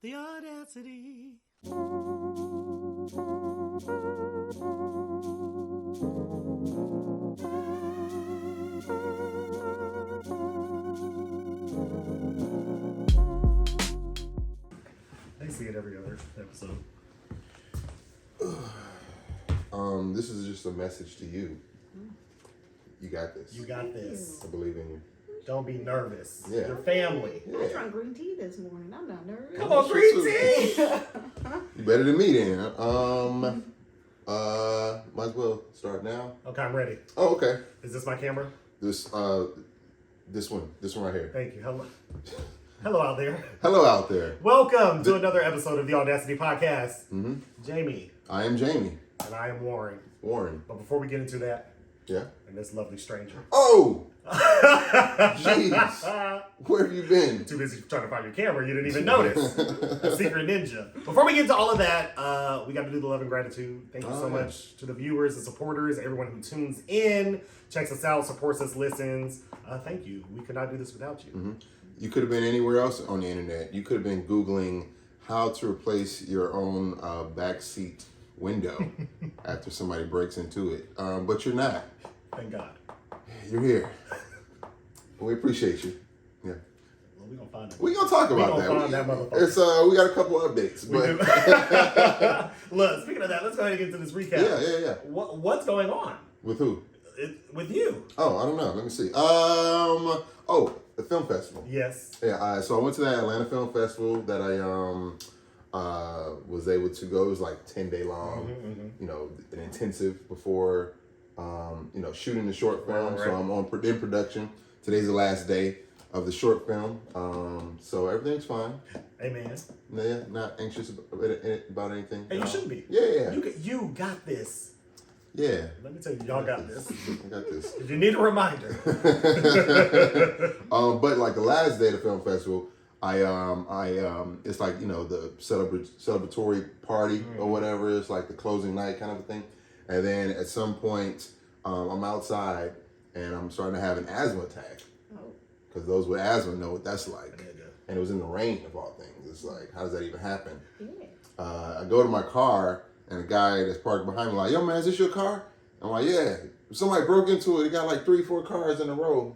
The audacity. They see it every other episode. This is just a message to you. You got this. You got this. I believe in you. Don't be nervous. Yeah. Your family. Yeah. I drank green tea this morning. I'm not nervous. Come on, green tea. You better than me then. Might as well start now. Okay, I'm ready. Oh, okay. Is this my camera? This one right here. Thank you. Hello out there. Hello out there. Welcome to another episode of the Audacity Podcast. Mm-hmm. Jamie. I am Jamie. And I am Warren. Warren. But before we get into that, Yeah. and this lovely stranger. Oh! Jeez. Where have you been? Too busy trying to find your camera, you didn't even notice. A secret ninja. Before we get to all of that, we got to do the love and gratitude. Thank you so much to the viewers and supporters, everyone who tunes in, checks us out, supports us, listens. Thank you. We could not do this without you. Mm-hmm. You could have been anywhere else on the internet. You could have been Googling how to replace your own backseat window after somebody breaks into it. But you're not. Thank God. You're here. We appreciate you. Yeah. Well, we're going to find it. We're going to talk about that. Find that motherfucker. It's, we got a couple updates. But Look, speaking of that, let's go ahead and get into this recap. Yeah. What's going on? With who? With you. Oh, I don't know. Let me see. The film festival. Yes. Yeah, so I went to that Atlanta Film Festival that I was able to go. It was like 10-day long, you know, an intensive before, you know, shooting the short film. Right. So I'm in production. Today's the last day of the short film. So everything's fine. Amen. Yeah, not anxious about anything. And you shouldn't be. Yeah. You got this. Yeah. Let me tell you, y'all got this. I got this. If you need a reminder. But like the last day of the film festival, it's like, you know, the celebratory party or whatever. It's like the closing night kind of a thing. And then at some point, I'm outside and I'm starting to have an asthma attack. Because those with asthma know what that's like. And it was in the rain of all things. It's like, how does that even happen? Yeah. I go to my car and a guy that's parked behind me like, yo man, is this your car? I'm like, yeah. Somebody broke into it. He got like 3-4 cars in a row.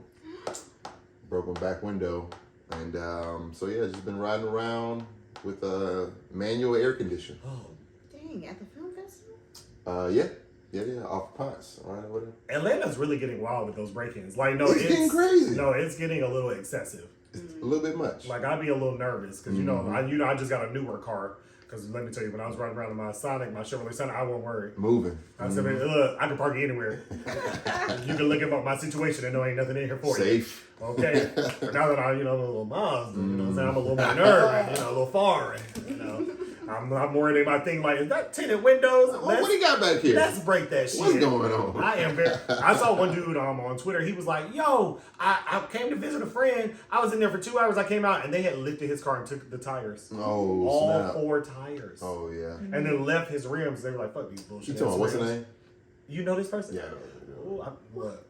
Broke my back window. And so yeah, just been riding around with a manual air conditioner. Oh. Dang, at the film festival? Yeah, off Ponce. All right, whatever. Atlanta's really getting wild with those break-ins. Like, no, it's getting crazy. No, it's getting a little excessive. It's a little bit much. Like, I'd be a little nervous because I just got a newer car. Because let me tell you, when I was riding around in my Chevrolet Sonic, I wasn't worried. Moving. I said, man, look, I can park anywhere. You can look at my situation and know ain't nothing in here for you. Safe. Okay. But now that I'm a little Mazda, you know what I'm saying? I'm a little more nervous, a little foreign, I'm worried about things like, is that tinted windows? What do you got back here? Let's break that shit. What's going on? I saw one dude on Twitter. He was like, yo, I came to visit a friend. I was in there for 2 hours. I came out and they had lifted his car and took the tires. Oh, all snap. 4 tires. Oh, yeah. And then left his rims. They were like, fuck these bullshit. You talking about, what's the name? You know this person? Yeah, I know. Look,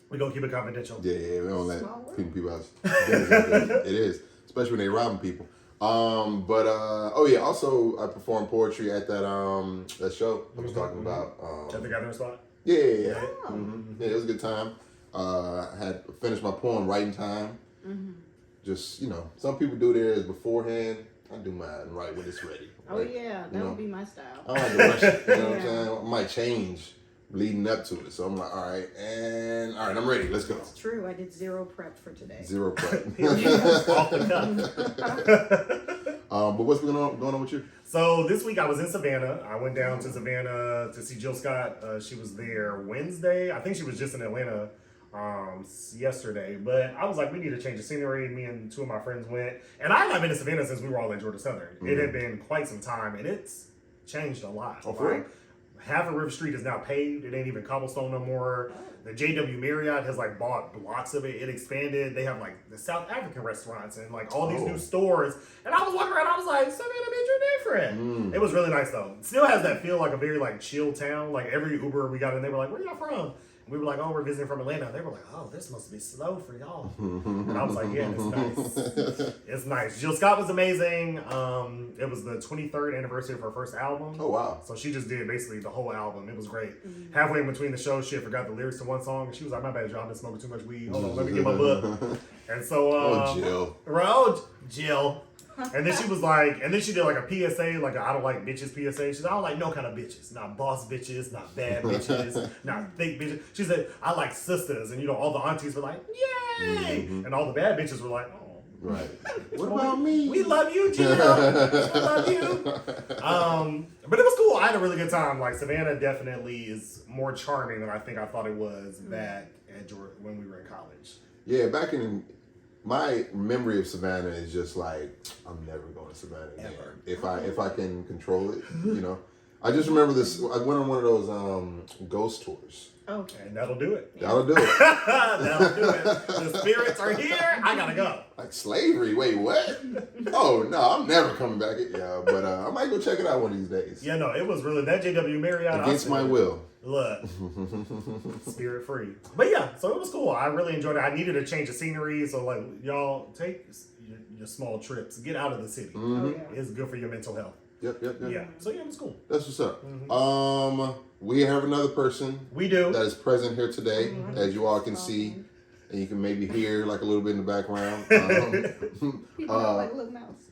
we gonna keep it confidential. Yeah, we don't let people out. It is, especially when they robbing people. Also I performed poetry at that show I was talking about. At the gathering spot? Yeah. Mm-hmm. Yeah, it was a good time. I had finished my poem right in time. Mm-hmm. Just, some people do theirs beforehand. I do mine right when it's ready. Oh, yeah, that would be my style. I don't like to rush it, you know what I'm saying? I might change leading up to it. So I'm like, all right, I'm ready. Let's go. It's true. I did zero prep for today. Zero prep. Off the cuff. But what's going on with you? So this week I was in Savannah. I went down to Savannah to see Jill Scott. She was there Wednesday. I think she was just in Atlanta yesterday. But I was like, we need to change the scenery. Me and 2 of my friends went. And I had not been to Savannah since we were all at Georgia Southern. Mm-hmm. It had been quite some time. And it's changed a lot. Oh, for real? Half of River Street is now paved. It ain't even cobblestone no more. The JW Marriott has bought blocks of it. It expanded. They have the South African restaurants and all these new stores. And I was walking around. I was like, Savannah, bitch, you're different. It was really nice though. It still has that feel like a very chill town. Like every Uber we got in, they were like, where y'all from? we were like, oh, we're visiting from Atlanta. They were like, oh, this must be slow for y'all. And I was like, yeah, it's nice. It's nice. Jill Scott was amazing. It was the 23rd anniversary of her first album. Oh, wow. So she just did basically the whole album. It was great. Halfway in between the show, she had forgot the lyrics to one song. And she was like, my bad, y'all, I've been smoking too much weed. Hold on, let me get my book. And so, Jill. And then she was like, and then she did like a PSA, like a I don't like bitches PSA. She said, I don't like no kind of bitches. Not boss bitches, not bad bitches, not thick bitches. She said, I like sisters. And all the aunties were like, yay! And all the bad bitches were like, oh. Right. What about me? We love you, Jill. We love you. But it was cool. I had a really good time. Like, Savannah definitely is more charming than I think I thought it was back at Georgia when we were in college. Yeah, back in my memory of Savannah is just like, I'm never going to Savannah again. Ever. If I can control it, I just remember this. I went on one of those ghost tours. Okay. And that'll do it. That'll do it. That'll do it. The spirits are here. I gotta go. Like slavery? Wait, what? Oh no, I'm never coming back. Yeah, but I might go check it out one of these days. Yeah, no, it was really that JW Marriott. Against my will. Look, spirit free. But yeah, so it was cool. I really enjoyed it. I needed a change of scenery, so like y'all take your small trips, get out of the city. Oh, yeah. It's good for your mental health. Yep. Yeah, so yeah, it was cool. That's what's up. We have another person. We do. That is present here today, as you all can see, and you can maybe hear like a little bit in the background. People are like a little mouse.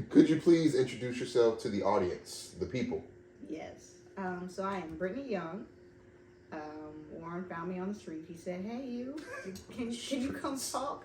Could you please introduce yourself to the audience, the people? Yes. So I am Brittanni Young. Warren found me on the street. He said, "Hey, you, can you come talk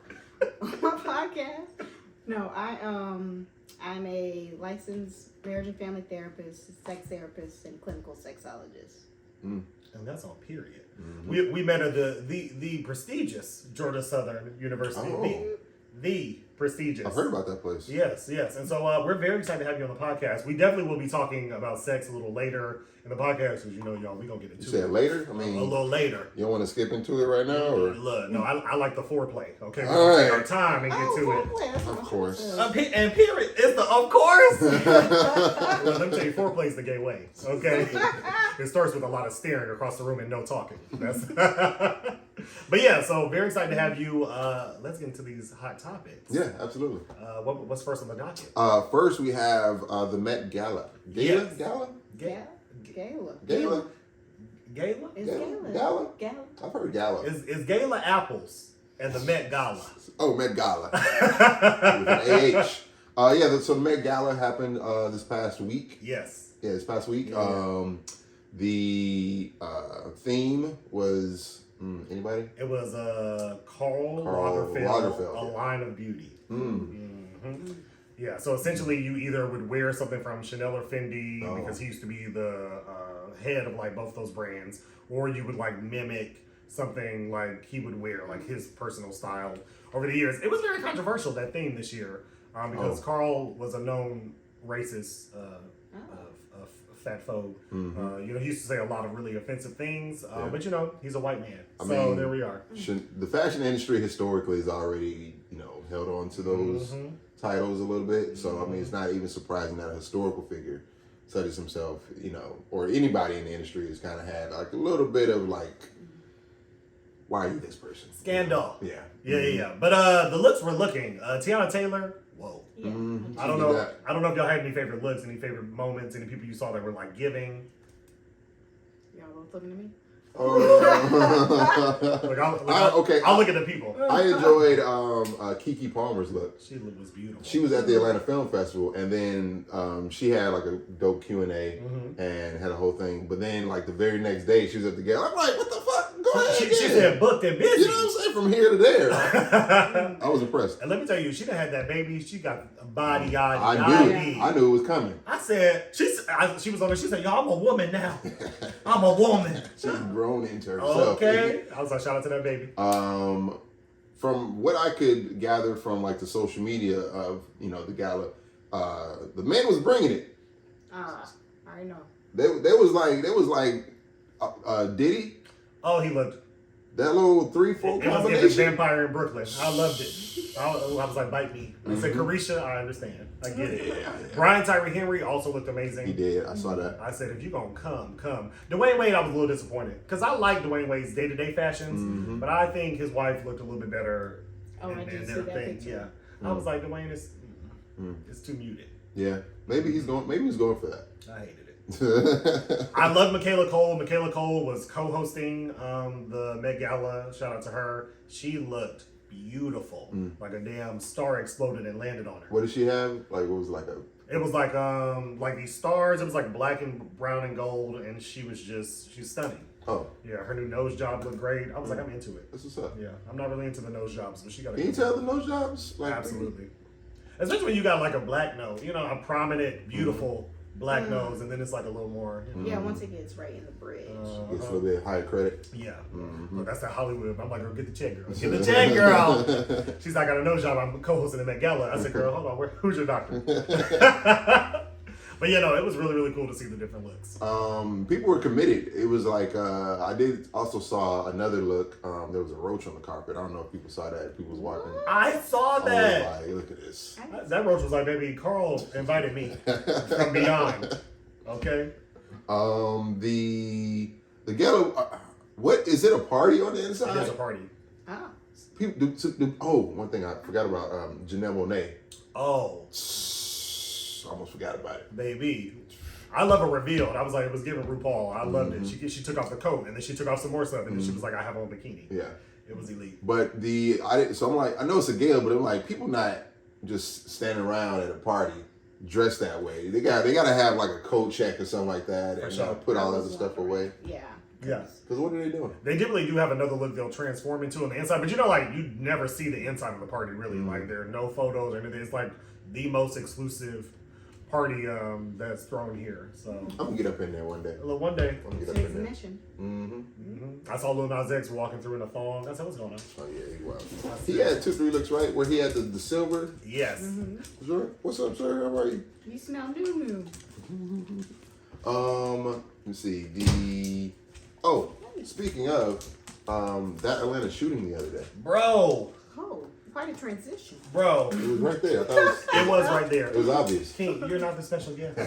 on my podcast?" No, I'm a licensed marriage and family therapist, sex therapist, and clinical sexologist. And that's on period. We met at the prestigious Georgia Southern University. Oh. The prestigious. I've heard about that place. Yes. And so we're very excited to have you on the podcast. We definitely will be talking about sex a little later in the podcast because y'all, we're going to get into You said later? I mean, a little later. You don't want to skip into it right now? Or? Look, no, I like the foreplay. Okay, we're All going to take right. our time and get to it. That's Of what course. I said. And period. It's the of course. Well, let me tell you, foreplay is the gay way. Okay, it starts with a lot of staring across the room and no talking. That's but yeah, so very excited to have you. Let's get into these hot topics. Yeah, absolutely. What's first on the docket? First, we have the Met Gala. Yes. Gala? Gala. Gala? Gala? It's Gala. Gala? Gala. I've heard Gala. Is Gala apples and the Met Gala? Oh, Met Gala. With an AH. So the Met Gala happened this past week. Yes. Yeah, this past week. Yeah. The theme was anybody? It was Karl Karl Lagerfeld, Lagerfeld, A Line of Beauty. Mm. Yeah, so essentially you either would wear something from Chanel or Fendi Oh. because he used to be the head of like both those brands, or you would like mimic something like he would wear, like his personal style over the years. It was very controversial, that theme this year, because Karl was a known racist, fatphobe. He used to say a lot of really offensive things, but he's a white man. I So mean, there we are. The fashion industry historically has already, held on to those titles a little bit. So, I mean, it's not even surprising that a historical figure such as himself, or anybody in the industry has kind of had like a little bit of like, why are you this person? Scandal. Yeah. Yeah. But the looks were looking. Tiana Taylor, whoa. Yeah. I don't know if y'all had any favorite looks, any favorite moments, any people you saw that were like giving. Y'all both looking at me? Look, I'll look at the people. I enjoyed Keke Palmer's look. She was beautiful. She was at the Atlanta Film Festival, and then she had like a dope Q&A and had a whole thing. But then like the very next day, she was at the gala. I'm like, what the fuck? Go ahead. She said booked and busy. You know what I'm saying? From here to there. I was impressed. And let me tell you, she done had that baby. She got a body, yada, I knew it was coming. I said, she was on there. She said, "Yo, I'm a woman now. I'm a woman." She's grown into herself. Okay. I was like, shout out to that baby. From what I could gather from like the social media of the gala, the men was bringing it. I already know. There was like Diddy. Oh, he looked That little 3-4 It was giving combination. Vampire in Brooklyn. I loved it. I was like, bite me. I said, Carisha, I understand. I get it. Yeah. Brian Tyree Henry also looked amazing. He did. I saw that. I said, if you gonna come. Dwayne Wade, I was a little disappointed because I like Dwayne Wade's day-to-day fashions, but I think his wife looked a little bit better Oh, I in did see their that thing. picture. Yeah, I was like, Dwayne is it's too muted. Yeah. Maybe he's going for that. I hated it. I love Michaela Cole. Michaela Cole was co-hosting the Met Gala. Shout out to her. She looked beautiful, like a damn star exploded and landed on her. What did she have? Like, what was it, like a? It was like these stars. It was like black and brown and gold, and she's stunning. Oh, Yeah, her new nose job looked great. I was like, I'm into it. that's what's up. Yeah, I'm not really into the nose jobs, but she got. Can you tell the nose jobs? Like, Absolutely, especially when you got like a black nose. You know, a prominent, beautiful black nose, and then it's like a little more. You know, Yeah, once it gets right in the bridge. It's a little bit higher credit. Yeah, Look, that's that Hollywood. I'm like, girl, get the check, girl. Get the check, girl. She's like, I got a nose job. I'm co-hosting the Met Gala. I said, girl, hold on. Who's your doctor? But yeah, no, it was really, really cool to see the different looks. People were committed. It was like I did also saw another look. There was a roach on the carpet. I don't know if people saw that. People was walking. I saw I was that. like, look at this. That roach was like, baby, Carl invited me from beyond. Okay. The ghetto. What is it? A party on the inside? It is a party. Oh. People. One thing I forgot about. Janelle Monáe. Oh, Almost forgot about it. baby. I love a reveal. And I was like, it was giving RuPaul. I loved it. She took off the coat and then she took off some more stuff and then she was like, I have on a bikini. Yeah. It was elite. But so I'm like, I know it's a gala, but I'm like, people not just standing around at a party dressed that way. They gotta have like a coat check or something like that, and sure. put all other stuff away. Yeah. Yeah. Because what are they doing? They typically do have another look they'll transform into on the inside, but you know, like you never see the inside of the party really. Like there are no photos or anything. It's like the most exclusive party that's thrown here. So I'm gonna get up in there one day. one day. I'm gonna get It's up his in there. mission. Mm-hmm. I saw Lil Nas X walking through in a thong. I said, what's going on? Oh yeah, he was. He had 2-3 looks, right? Where he had the silver. Yes. Sir, what's up, sir? How are you? You smell new. Let's see. Speaking of, that Atlanta shooting the other day. Bro. Oh, quite a transition. Bro. It was right there. I thought It was right there. it was obvious. King, you're not the special guest.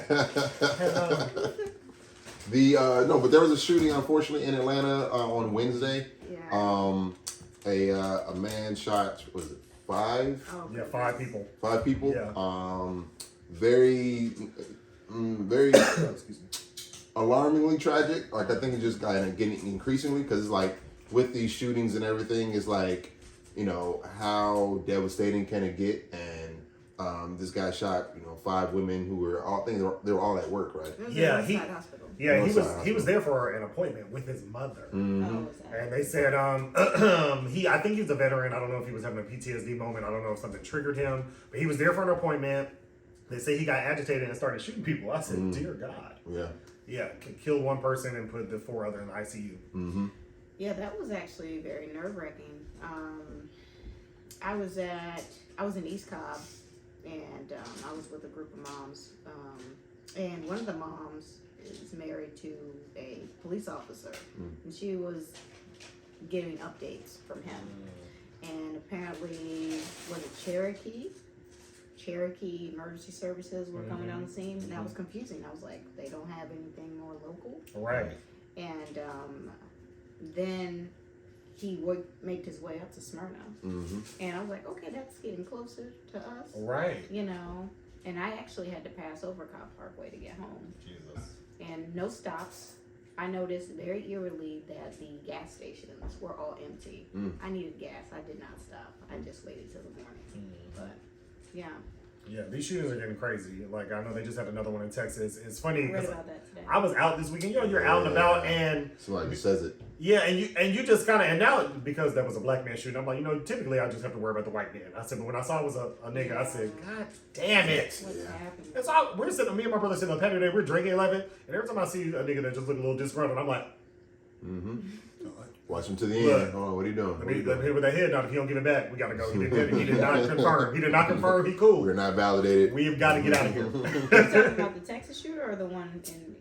Hello. No, but there was a shooting, unfortunately, in Atlanta on Wednesday. Yeah. A man shot, was it 5? Oh, Yeah, 5 people. 5 people. Yeah. Very Excuse me. alarmingly tragic. Like, I think it's just kind of getting increasingly, because it's like with these shootings and everything, it's like, you know, how devastating can it get? And this guy shot, 5 women who were all, I think they were all at work, right? It was Yeah, at Westside Hospital. Yeah, Northside he was there for an appointment with his mother. Oh, was that? And they said I think he's a veteran. I don't know if he was having a PTSD moment. I don't know if something triggered him. But he was there for an appointment. They say he got agitated and started shooting people. I said, dear God. Yeah. Yeah, killed 1 person and put the 4 other in the ICU. Mm-hmm. Yeah, that was actually very nerve-wracking. I was in East Cobb, and I was with a group of moms. And one of the moms is married to a police officer, and she was getting updates from him. And apparently, was it Cherokee Emergency Services were coming on the scene, and that was confusing. I was like, they don't have anything more local. Right. And then he would make his way up to Smyrna, and I was like, okay, that's getting closer to us, Right. And I actually had to pass over Cobb Parkway to get home, Jesus. and no stops. I noticed very eerily that the gas stations were all empty. I needed gas. I did not stop. I just waited till the morning. But yeah. Yeah, these shootings are getting crazy. Like, I know they just had another one in Texas. It's funny I read because about that today. I was out this weekend. You're out and about, and Somebody says it. yeah, and you just kind of, and now because that was a black man shooting, I'm like, typically I just have to worry about the white man. I said, but when I saw it was a nigga, I said, God damn it. What's happening? And so we're sitting, me and my brother sitting on the patio today, we're drinking 11, and every time I see a nigga that just look a little disgruntled, I'm like, Watch him to the Look, end. Hold on, what are you doing? let me hit with that head now. If he don't give it back, we gotta go. He did not confirm. He did not confirm. He cool. We're not validated. We've got to get out of here. You talking about the Texas shooter or the one in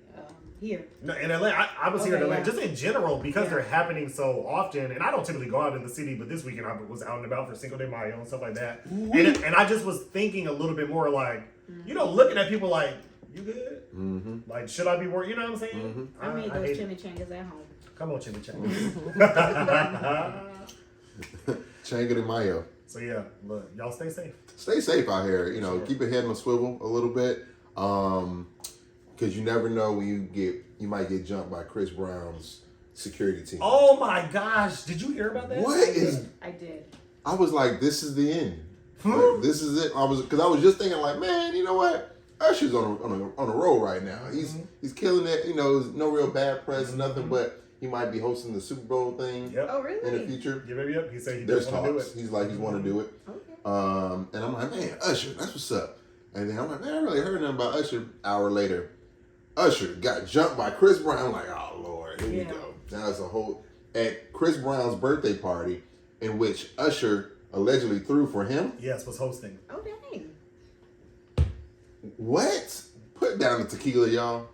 Here. No, in Atlanta, I was here in Okay, Atlanta, yeah. just in general, because Yeah. they're happening so often. And I don't typically go out in the city, but this weekend I was out and about for Cinco de Mayo and stuff like that. And I just was thinking a little bit more like, you know, looking at people like, you good? Mm-hmm. Like, should I be worried? You know what I'm saying? Mm-hmm. I made hate those it. chimichangas at home. Come on, chimichanga. Chango de Mayo. So yeah, look, y'all stay safe. Stay safe out here. You know, Sure. keep your head on a swivel a little bit, because you never know when you might get jumped by Chris Brown's security team. Oh my gosh, did you hear about that? What is? I did. I was like, this is the end. Like, this is it. I was just thinking like, man, you know what? Usher's on a roll right now. He's killing it. You know, no real bad press, nothing, but he might be hosting the Super Bowl thing Yep. Oh, really? in the future. Yep. He said he There's does want to do talks. it. He's like, he's want to do it. Okay. And I'm like, man, Usher, that's what's up. And then I'm like, man, I really heard nothing about Usher. Hour later, Usher got jumped by Chris Brown. I'm like, oh Lord, here we Yeah. go. Now it's a whole at Chris Brown's birthday party, in which Usher allegedly threw for him. Yes, was hosting. Oh, dang. What? Put down the tequila, y'all.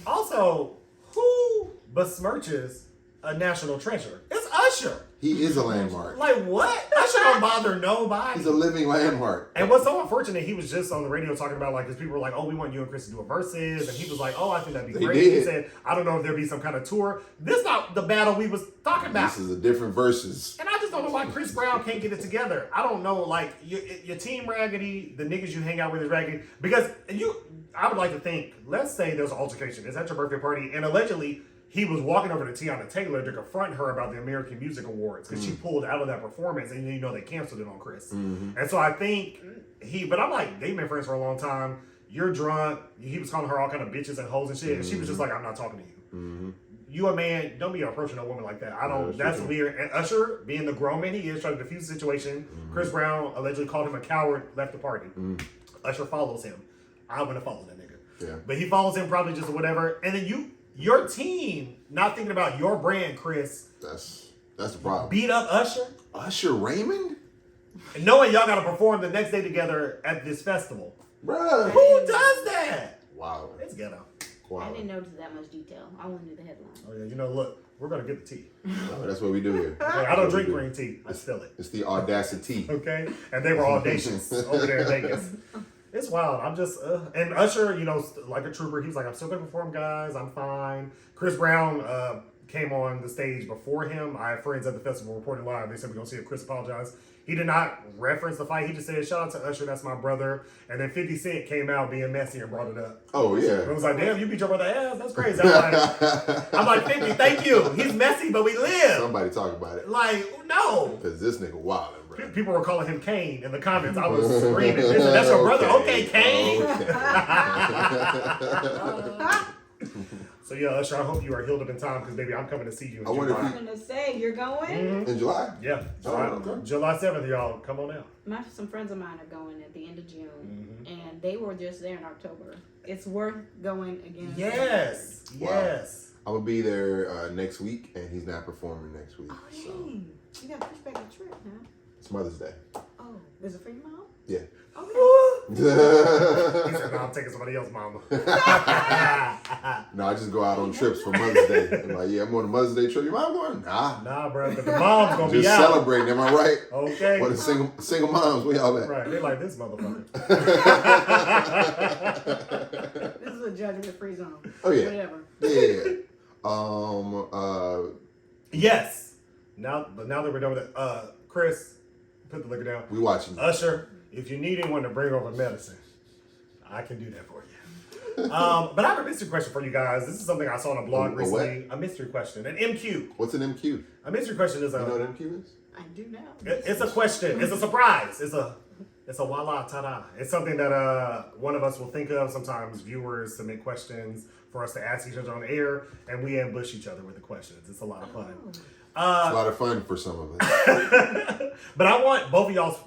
Also, who besmirches a national treasure? It's Usher. He is a landmark. Like what? Usher don't bother nobody. He's a living landmark. And what's so unfortunate, he was just on the radio talking about like, because people were like, oh, we want you and Chris to do a verses, and he was like, oh, I think that'd be They great. did. He said, I don't know if there'd be some kind of tour. This not the battle we was talking about. This is a different verses. And I just don't know why Chris Brown can't get it together. I don't know, like your team raggedy, the niggas you hang out with is raggedy. Because I would like to think, let's say there's an altercation. It's at your birthday party, and allegedly he was walking over to Tiana Taylor to confront her about the American Music Awards because she pulled out of that performance, and you know they canceled it on Chris. And so I think but I'm like, they've been friends for a long time. You're drunk. He was calling her all kind of bitches and hoes and shit, and she was just like, I'm not talking to you. You a man, don't be approaching a woman like that. I don't. Yeah, that's true. weird. And Usher, being the grown man he is, trying to defuse the situation. Chris Brown allegedly called him a coward, left the party. Usher follows him. I wouldn't follow that nigga. Yeah. But he follows him probably just whatever. And then your team, not thinking about your brand, Chris, That's the problem. beat up Usher, Usher Raymond? and knowing y'all got to perform the next day together at this festival. Bruh. Who does that? Wow. It's ghetto. I Wow. didn't notice that much detail. I only knew the headline. Oh yeah, you know, look, we're gonna get the tea. No, that's what we do here. Okay, I don't drink green tea. I spill it. It's the audacity. Okay, and they were audacious over there in Vegas. It's wild. I'm just and Usher, you know, like a trooper. He was like, "I'm still gonna perform, guys. I'm fine." Chris Brown came on the stage before him. I have friends at the festival reporting live. They said we're gonna see if Chris apologized. He did not reference the fight. He just said, "Shout out to Usher. That's my brother." And then 50 Cent came out being messy and brought it up. Oh, I yeah. was like, "Damn, you beat your brother ass. That's crazy." I'm like 50. Thank you. He's messy, but we live. Somebody talk about it. Like, no. Because this nigga wildin', bro. People were calling him Kane in the comments. I was screaming. They said, "That's your brother." Okay, Kane. So yeah, Usher, I hope you are healed up in time because baby, I'm coming to see you in I wonder if July. I was gonna say, you're going? In July? Yeah, Oh, okay. July 7th, y'all. Come on out. Some friends of mine are going at the end of June, and they were just there in October. It's worth going again. Yes, Wow. yes. I'm going to be there next week, and he's not performing next week. Oh, So dang. You got to push back the trip, huh? it's Mother's Day. Oh, is it for your mom? Yeah. Okay. He said, "No, I'm taking somebody else, mama." No, I just go out on trips for Mother's Day. I'm like, yeah, I'm on a Mother's Day trip. Your mom going? Nah. Nah, bro, but the mom's gonna be Just out. celebrating, am I right? Okay. What the single moms, where y'all at? Right, they like this motherfucker. This is a judgment-free zone. Oh, yeah. Whatever. Yeah. Yes. Now that we're done with it, Chris, put the liquor down. We watching. Usher, if you need anyone to bring over medicine, I can do that for you. But I have a mystery question for you guys. This is something I saw on a blog A recently. A mystery question, an MQ. What's an MQ? A mystery question is You know what MQ is? I do now. it's a question. It's a surprise. It's a voila ta-da. It's something that one of us will think of. Sometimes viewers submit questions for us to ask each other on air, and we ambush each other with the questions. It's a lot of fun. It's a lot of fun for some of us. But I want both of y'all's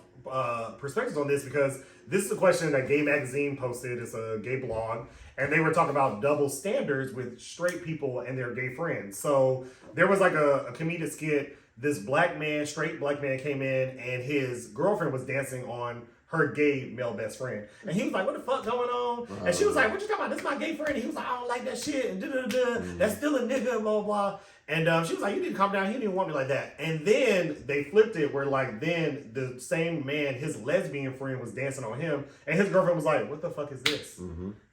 perspectives on this because this is a question that Gay Magazine posted. It's a gay blog. And they were talking about double standards with straight people and their gay friends. So there was like a comedic skit. This straight black man came in and his girlfriend was dancing on her gay male best friend. And he was like, what the fuck going on? And she was like, what you talking about? This is my gay friend. And he was like, I don't like that shit. And that's still a nigga, blah, blah. And she was like, you need to calm down. He didn't even want me like that. And then they flipped it where like then the same man, his lesbian friend was dancing on him. And his girlfriend was like, what the fuck is this?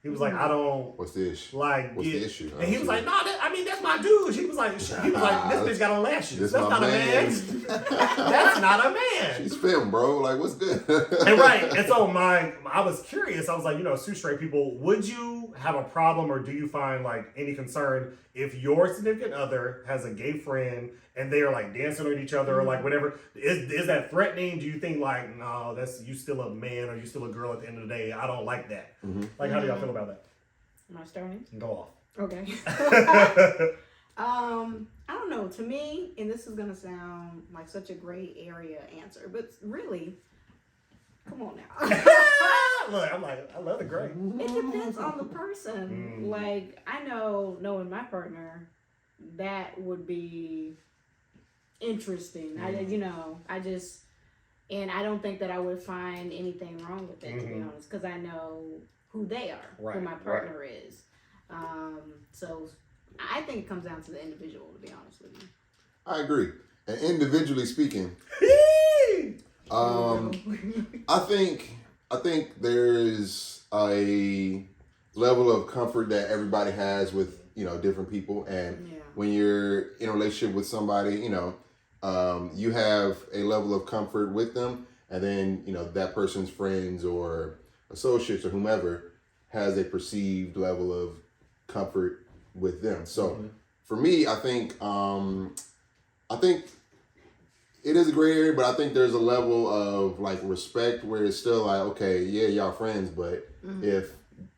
He was like, I don't. What's the issue? Like, what's the issue? And he was like, no, that's my dude. He was like, this bitch got on lashes. That's not a man. That's not a man. She's film, bro. Like, what's good? And right. And so I was curious. I was like, two straight people, would you have a problem or do you find like any concern if your significant other has a gay friend and they are like dancing with each other or like whatever? Is that threatening? Do you think like, no, you still a man or you still a girl at the end of the day? I don't like that. Like, how do y'all feel about that? Am I starting? Go off. Okay. I don't know. To me, and this is gonna sound like such a gray area answer, but really, come on now. Look, I'm like, I love the gray. It depends on the person. Like, I know, knowing my partner, that would be interesting. And I don't think that I would find anything wrong with it, to be honest, because I know who they are, who my partner is. So I think it comes down to the individual, to be honest with you. I agree. And individually speaking, I think there's a level of comfort that everybody has with, different people. And when you're in a relationship with somebody, you have a level of comfort with them. And then, that person's friends or associates or whomever has a perceived level of comfort with them. So for me, I think it is a gray area, but I think there's a level of like respect where it's still like, okay, yeah, y'all friends, but if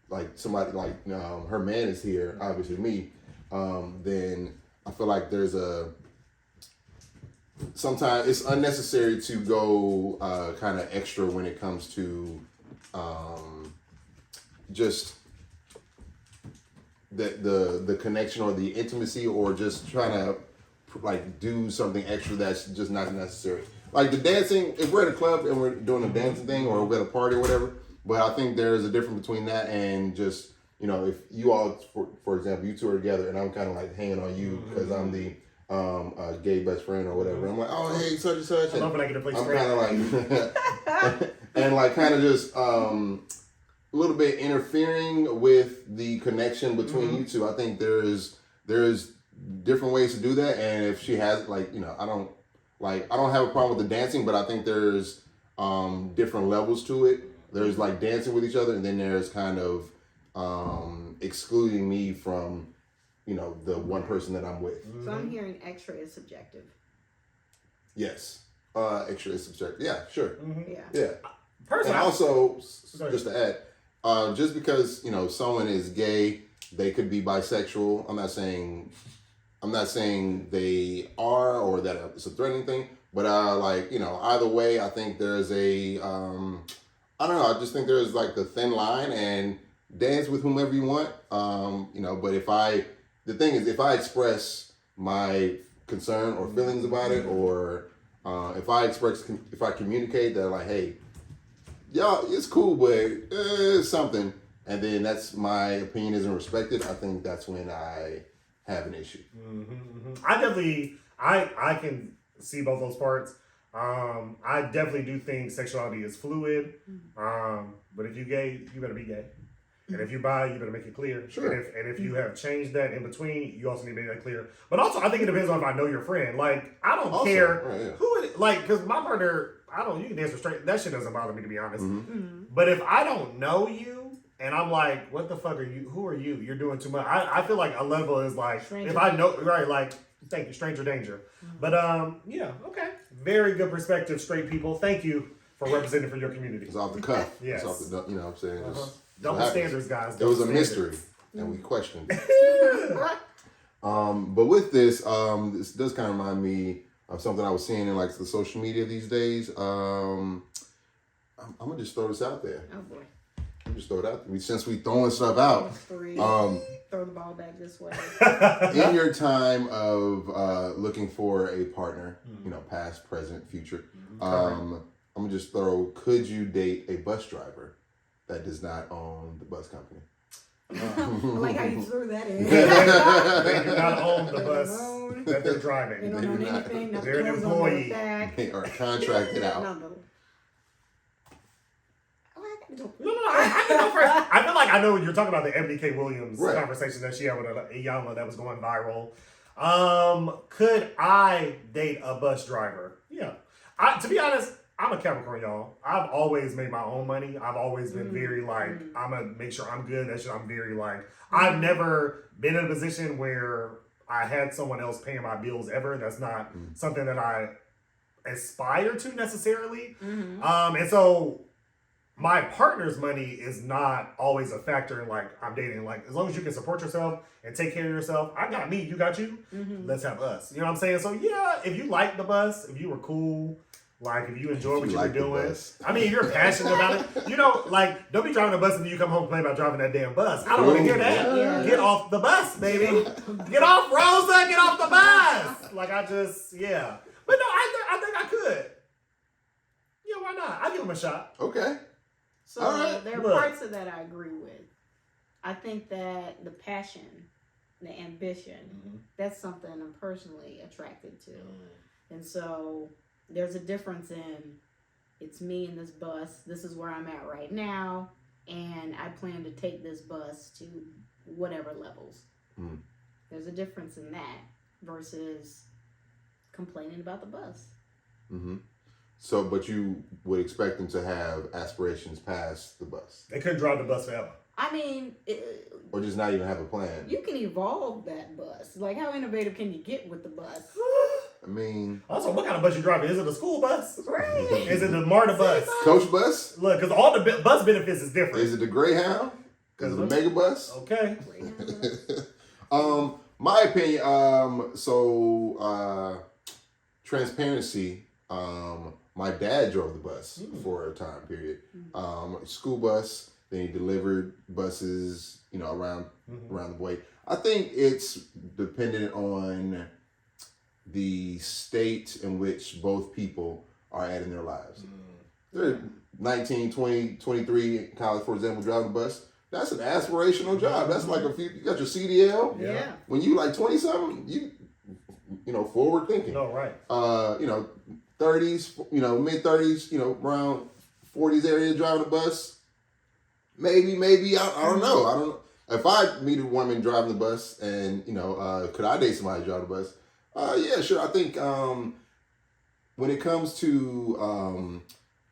like somebody like her man is here, obviously me, then I feel like sometimes it's unnecessary to go kind of extra when it comes to just the connection or the intimacy, or just trying to like do something extra that's just not necessary. Like the dancing, if we're at a club and we're doing a dancing thing or we're at a party or whatever, but I think there's a difference between that and just, if you all, for example, you two are together and I'm kind of like hanging on you because I'm the gay best friend or whatever. I'm like, oh, hey, such and such. I love when I get to play I'm kind of like, and like kind of just a little bit interfering with the connection between you two. I think there's different ways to do that, and if she has I don't have a problem with the dancing, but I think there's different levels to it. There's like dancing with each other, and then there's kind of excluding me from the one person that I'm with. So I'm hearing extra is subjective. Yes, extra is subjective. Yeah, sure. Yeah. Personally, and also, just to add, just because someone is gay, they could be bisexual. I'm not saying they are or that it's a threatening thing, but either way, I think there's a I don't know. I just think there's like the thin line, and dance with whomever you want. But the thing is, if I express my concern or feelings about it, or if I communicate that like, hey, y'all, it's cool, but it's something, and then that's my opinion isn't respected, I think that's when I have an issue. I definitely, I can see both those parts. I definitely do think sexuality is fluid. But if you gay, you better be gay. And if you bi, you better make it clear. Sure. And if you have changed that in between, you also need to make that clear. But also, I think it depends on if I know your friend. Like, I don't care who it, like, because my partner, you can dance with straight. That shit doesn't bother me, to be honest. But if I don't know you, and I'm like, what the fuck are you? Who are you? You're doing too much. I feel like a level is like, stranger if I know, right, like, thank you, stranger danger. But, yeah, okay. Very good perspective, straight people. Thank you for representing for your community. It's off the cuff. Yes. It's off the, you know what I'm saying? Double standards, guys. It was a mystery, and we questioned it. But with this does kind of remind me of something I was seeing in like the social media these days. I'm gonna just throw this out there. Oh boy. Just throw it out there. Since we throwing stuff out. Throw the ball back this way. In your time of looking for a partner, past, present, future, I'm gonna just throw, could you date a bus driver that does not own the bus company? I like how you threw that in. They do not own the bus that they're They driving. don't They own do not. anything. Nothing They're an goes on their employee. back. They are contracted out. No. I can go first. I feel like I know you're talking about the MDK Williams Right. conversation that she had with Iyama that was going viral. Could I date a bus driver? Yeah. To be honest, I'm a Capricorn, y'all. I've always made my own money. I've always been very like, I'm gonna make sure I'm good. That shit, I'm very like, I've never been in a position where I had someone else paying my bills ever. That's not something that I aspire to necessarily. And so my partner's money is not always a factor in like I'm dating. Like as long as you can support yourself and take care of yourself, I got me, you got you. Let's have us. You know what I'm saying? So yeah, if you like the bus, if you were cool, like if you enjoy what you were doing, I mean, if you're passionate about it, you know, like don't be driving a bus and you come home and complain about driving that damn bus. I don't want to hear that. Yeah. Get off the bus, baby. Get off, Rosa. Get off the bus. Like I just, yeah. But no, I think I could. Yeah, why not? I'll give him a shot. Okay. So All right. there are Look. parts of that I agree with. I think that the passion, the ambition, that's something I'm personally attracted to. And so there's a difference in it's me and this bus. This is where I'm at right now. And I plan to take this bus to whatever levels. There's a difference in that versus complaining about the bus. So, but you would expect them to have aspirations past the bus, They couldn't drive the bus forever. I mean, or just not even have a plan. you can evolve that bus. Like, how innovative can you get with the bus? I mean, Also, what kind of bus you driving? Is it a school bus? Right. Is it the MARTA bus? coach bus? Look, because all the bus benefits is different. Is it the Greyhound? Is it the Mega Bus? Okay. My opinion. Transparency. My dad drove the bus for a time period. School bus. Then he delivered buses, you know, around the way. I think it's dependent on the state in which both people are at in their lives. They're 19, 20, 23 in college, for example, driving a bus. That's an aspirational job. That's like you got your CDL. Yeah. When you like 20 something, you know, forward thinking. No, right. You know, 30s, you know, mid 30s, you know, around 40s area driving a bus. Maybe, I don't know. I don't know. If I meet a woman driving the bus and, you know, could I date somebody driving the bus? Yeah, sure. I think when it comes to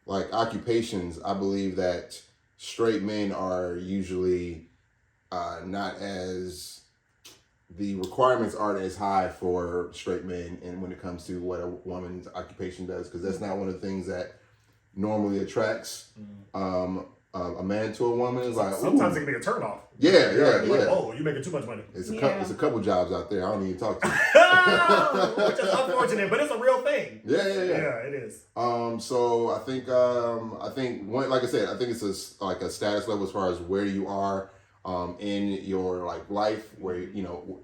like occupations, I believe that straight men are usually not as, the requirements aren't as high for straight men, and when it comes to what a woman's occupation does, because that's not one of the things that normally attracts a man to a woman. Is like, Sometimes ooh. it can be a turnoff. Yeah. Like, oh, you're making too much money. It's a couple jobs out there I don't even talk to. Which is unfortunate, but it's a real thing. Yeah. Yeah, it is. So I think one, like I said, I think it's a status level as far as where you are in your like life, where you know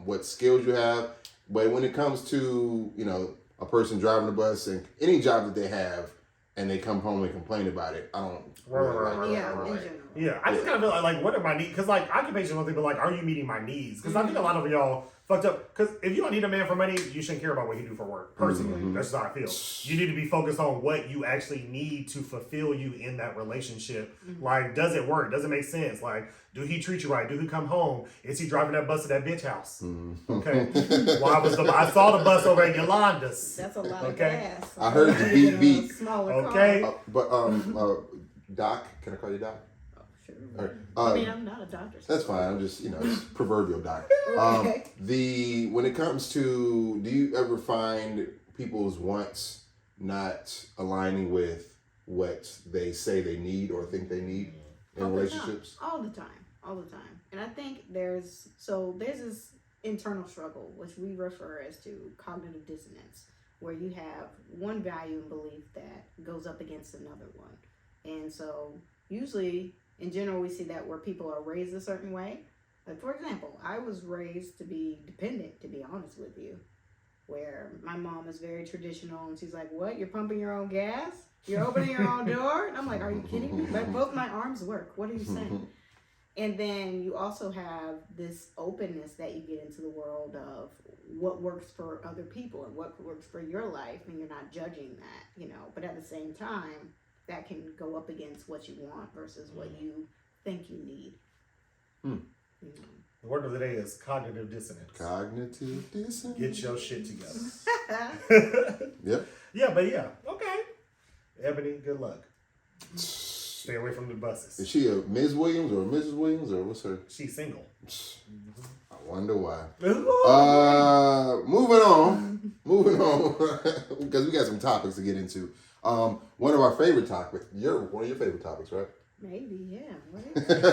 what skills you have. But when it comes to, you know, a person driving a bus and any job that they have, and they come home and complain about it, I don't. Right. Yeah, in general. Yeah, I just kind of feel like what are my needs? Because like occupational people, like, are you meeting my needs? Because I think a lot of y'all fucked up. Because if you don't need a man for money, you shouldn't care about what he do for work. Personally, that's just how I feel. You need to be focused on what you actually need to fulfill you in that relationship. Like, does it work? Does it make sense? Like, do he treat you right? Do he come home? Is he driving that bus to that bitch house? Okay. Well, I saw the bus over at Yolanda's. That's a lot Okay. of gas. I heard the beep beep. Smaller Okay. car. But Doc, can I call you Doc? Oh, sure. All right. I mean, I'm not a doctor. So. That's fine. I'm just, you know, just proverbial Doc. Okay. When it comes to, do you ever find people's wants not aligning with what they say they need or think they need in relationships? All the time. And I think there's this internal struggle, which we refer as to cognitive dissonance, where you have one value and belief that goes up against another one. And so usually in general, we see that where people are raised a certain way. Like, for example, I was raised to be dependent, to be honest with you, where my mom is very traditional and she's like, what, you're pumping your own gas? You're opening your own door? And I'm like, are you kidding me? Like, both my arms work. What are you saying? And then you also have this openness that you get into the world of what works for other people and what works for your life, and you're not judging that, you know. But at the same time, that can go up against what you want versus what you think you need. You know. The word of the day is cognitive dissonance. Cognitive dissonance. Get your shit together. Yep. Yeah, but yeah. Okay. Ebony, good luck. Stay away from the buses. Is she a Ms. Williams or a Mrs. Williams or what's her? She's single. I wonder why. Ooh. Moving on, because we got some topics to get into. One of our favorite topics. One of your favorite topics, right? Maybe, yeah. What is it?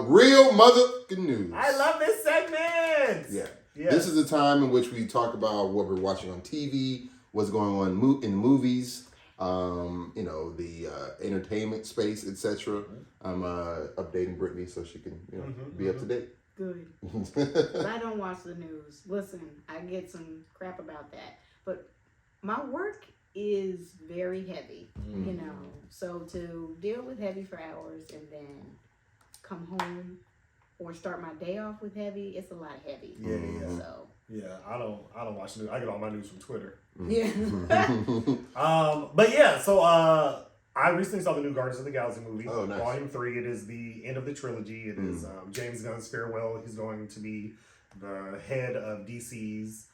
Real motherfucking news. I love this segment. Yeah. Yes. This is the time in which we talk about what we're watching on TV, what's going on in movies, the entertainment space, etc. I'm updating Brittany so she can, be up to date. Good. 'Cause I don't watch the news. Listen, I get some crap about that. But my work is very heavy, So to deal with heavy for hours and then come home or start my day off with heavy, it's a lot heavy. Yeah. So Yeah, I don't watch news. I get all my news from Twitter. yeah. But yeah, so I recently saw the new Guardians of the Galaxy movie. Oh, nice. Volume 3. It is the end of the trilogy. It is James Gunn's farewell. He's going to be the head of DC's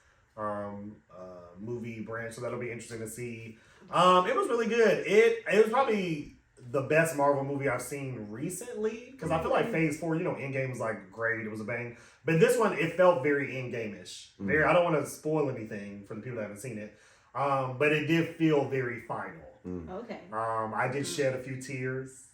movie branch, so that'll be interesting to see. It was really good. It was probably the best Marvel movie I've seen recently, because I feel like Phase 4, Endgame was like great. It was a bang. But this one, it felt very Endgame-ish. Very, I don't want to spoil anything for the people that haven't seen it, but it did feel very final. Okay. I did shed a few tears,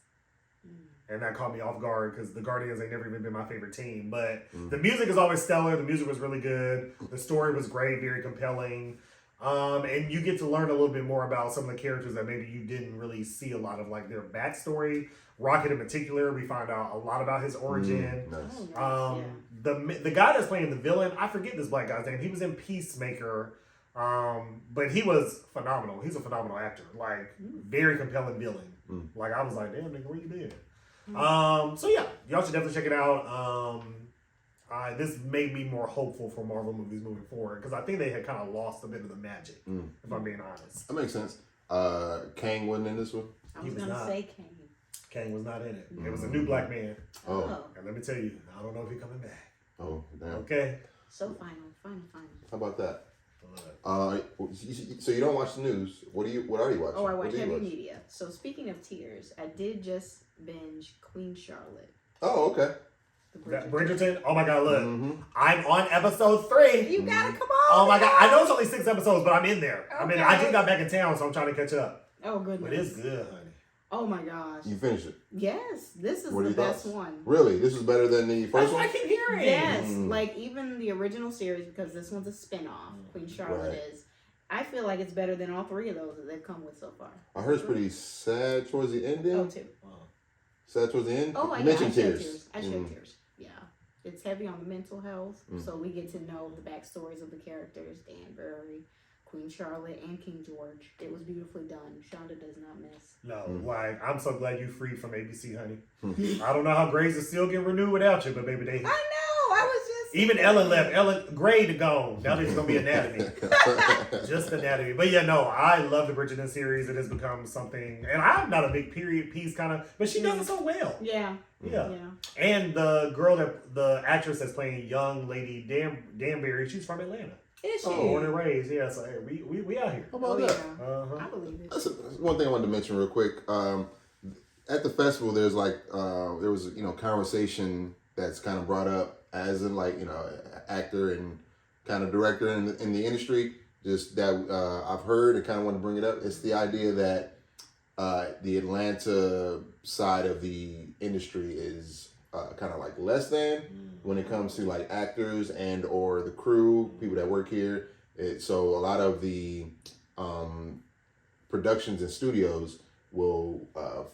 and that caught me off guard because the Guardians ain't never even been my favorite team. But the music is always stellar. The music was really good. The story was great, very compelling. And you get to learn a little bit more about some of the characters that maybe you didn't really see a lot of, like their backstory. Rocket in particular, we find out a lot about his origin. Nice. Oh, nice. The guy that's playing the villain, I forget this black guy's name. He was in Peacemaker, but he was phenomenal. He's a phenomenal actor. Like, very compelling villain. Like, I was like, damn, nigga, where you been? So yeah, y'all should definitely check it out. This made me more hopeful for Marvel movies moving forward, because I think they had kind of lost a bit of the magic, if I'm being honest. That makes sense. Kang wasn't in this one? I was going to say Kang. Kang was not in it. It was a new black man. Oh. And let me tell you, I don't know if he's coming back. Oh, damn. Okay. So final. How about that? So you don't watch the news. What are you watching? Oh, I watch heavy media. So speaking of tears, I did just binge Queen Charlotte. Oh, okay. Bridgerton. Oh my God, look. I'm on episode 3. You gotta come on. Oh my God. I know it's only 6 episodes, but I'm in there. Okay. I just got back in town, so I'm trying to catch up. Oh, goodness. But it's good, honey. Oh my gosh. You finished it? Yes. This is What are the your best thoughts? one. Really? This is better than the That's first what one? I keep hearing. Yes. Like even the original series, because this one's a spin-off. Queen Charlotte Right. is. I feel like it's better than all 3 of those that they've come with so far. I heard it's pretty sad towards the ending. Oh, 2. Sad towards the end? Oh, you I mentioned shed tears. I shed tears. Yeah. It's heavy on the mental health, so we get to know the backstories of the characters, Danbury, Queen Charlotte, and King George. It was beautifully done. Shonda does not miss. No, like, I'm so glad you freed from ABC, honey. I don't know how Grey's is still getting renewed without you, but baby, they... I know! I was just... Even Ellen left. Grey to gone. Now there's going to be Anatomy. Just Anatomy. But yeah, no, I love the Bridgerton series. It has become something... And I'm not a big period piece kind of... But she does it so well. Yeah. And the actress that's playing young lady Danbury, she's from Atlanta. Is she? Born and raised, yeah. So hey, we out here. How about that? I believe it. That's one thing I wanted to mention real quick. At the festival, there's there was conversation that's kind of brought up as in actor and kind of director in the industry. Just that I've heard and kind of want to bring it up. It's the idea that the Atlanta side of the industry is kind of like less than when it comes to like actors and or the crew, people that work here. So a lot of the productions and studios will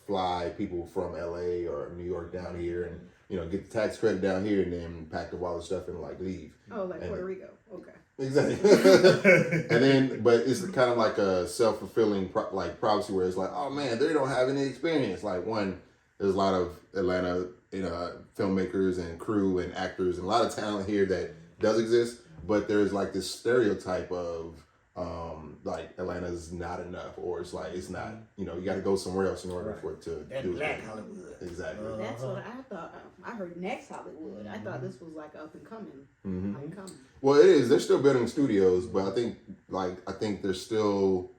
fly people from LA or New York down here and get the tax credit down here and then pack up all the stuff and leave. Oh, like Puerto Rico. Okay. Exactly. And then, but it's kind of like a self-fulfilling like prophecy where it's like, oh man, they don't have any experience. Like there's a lot of Atlanta, filmmakers and crew and actors and a lot of talent here that does exist, but there's like this stereotype of like Atlanta's not enough, or it's like it's not. You got to go somewhere else in order for it to that do Black it. Hollywood. Exactly. That's what I thought. I heard next Hollywood. I thought this was like up and coming. Up and coming. Well, it is. They're still building studios, but I think there's still,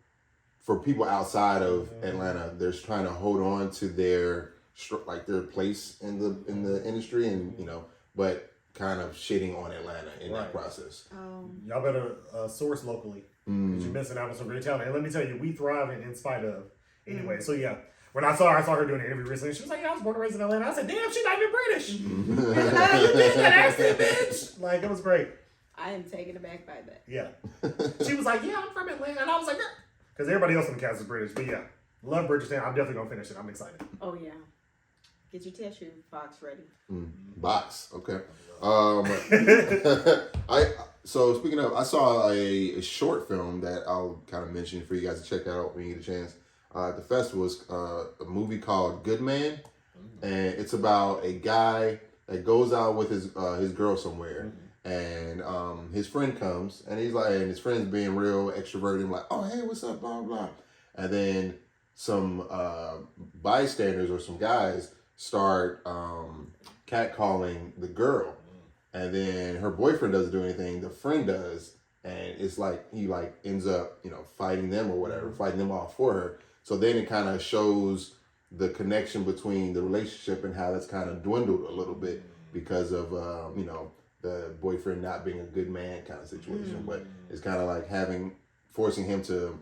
for people outside of Atlanta, they're trying to hold on to their place in the industry, and but kind of shitting on Atlanta in that process. Y'all better source locally, because you're missing out on some great talent. And let me tell you, we thrive in spite of. Anyway, so yeah. When I saw her doing an interview recently, she was like, "Yeah, I was born and raised in Atlanta." I said, "Damn, she's not even British." You did that accent, bitch. Like, it was great. I am taken aback by that. Yeah. She was like, "Yeah, I'm from Atlanta." And I was like, "Yeah." Because everybody else in the cast is British. But yeah, love Bridgerton. I'm definitely going to finish it. I'm excited. Oh, yeah. Get your tissue box ready. Box, okay. So speaking of, I saw a short film that I'll kind of mention for you guys to check out when you get a chance. The festival is a movie called Good Man, and it's about a guy that goes out with his girl somewhere, and his friend comes, and he's like, and his friend's being real extroverted, and like, oh hey, what's up, blah blah, and then some bystanders or some guys start catcalling the girl, and then her boyfriend doesn't do anything, the friend does, and it's like he ends up fighting them or whatever, fighting them off for her. So then it kind of shows the connection between the relationship and how that's kind of dwindled a little bit because of the boyfriend not being a good man kind of situation. But it's kind of like forcing him to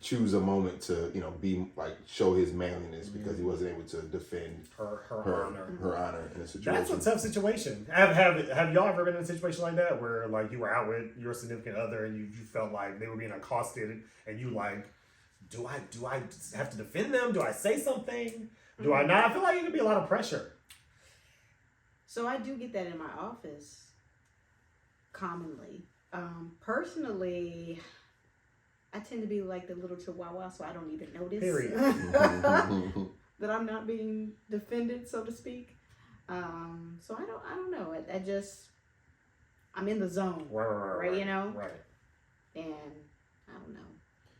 choose a moment to be show his manliness because he wasn't able to defend her honor in a situation. That's a tough situation. Have y'all ever been in a situation like that where you were out with your significant other and you felt like they were being accosted and you do I have to defend them? Do I say something? Do I not? I feel like it could be a lot of pressure. So I do get that in my office commonly. Personally, I tend to be like the little chihuahua, so I don't even notice that I'm not being defended, so to speak. So I don't know. I'm in the zone, right? Right. And I don't know.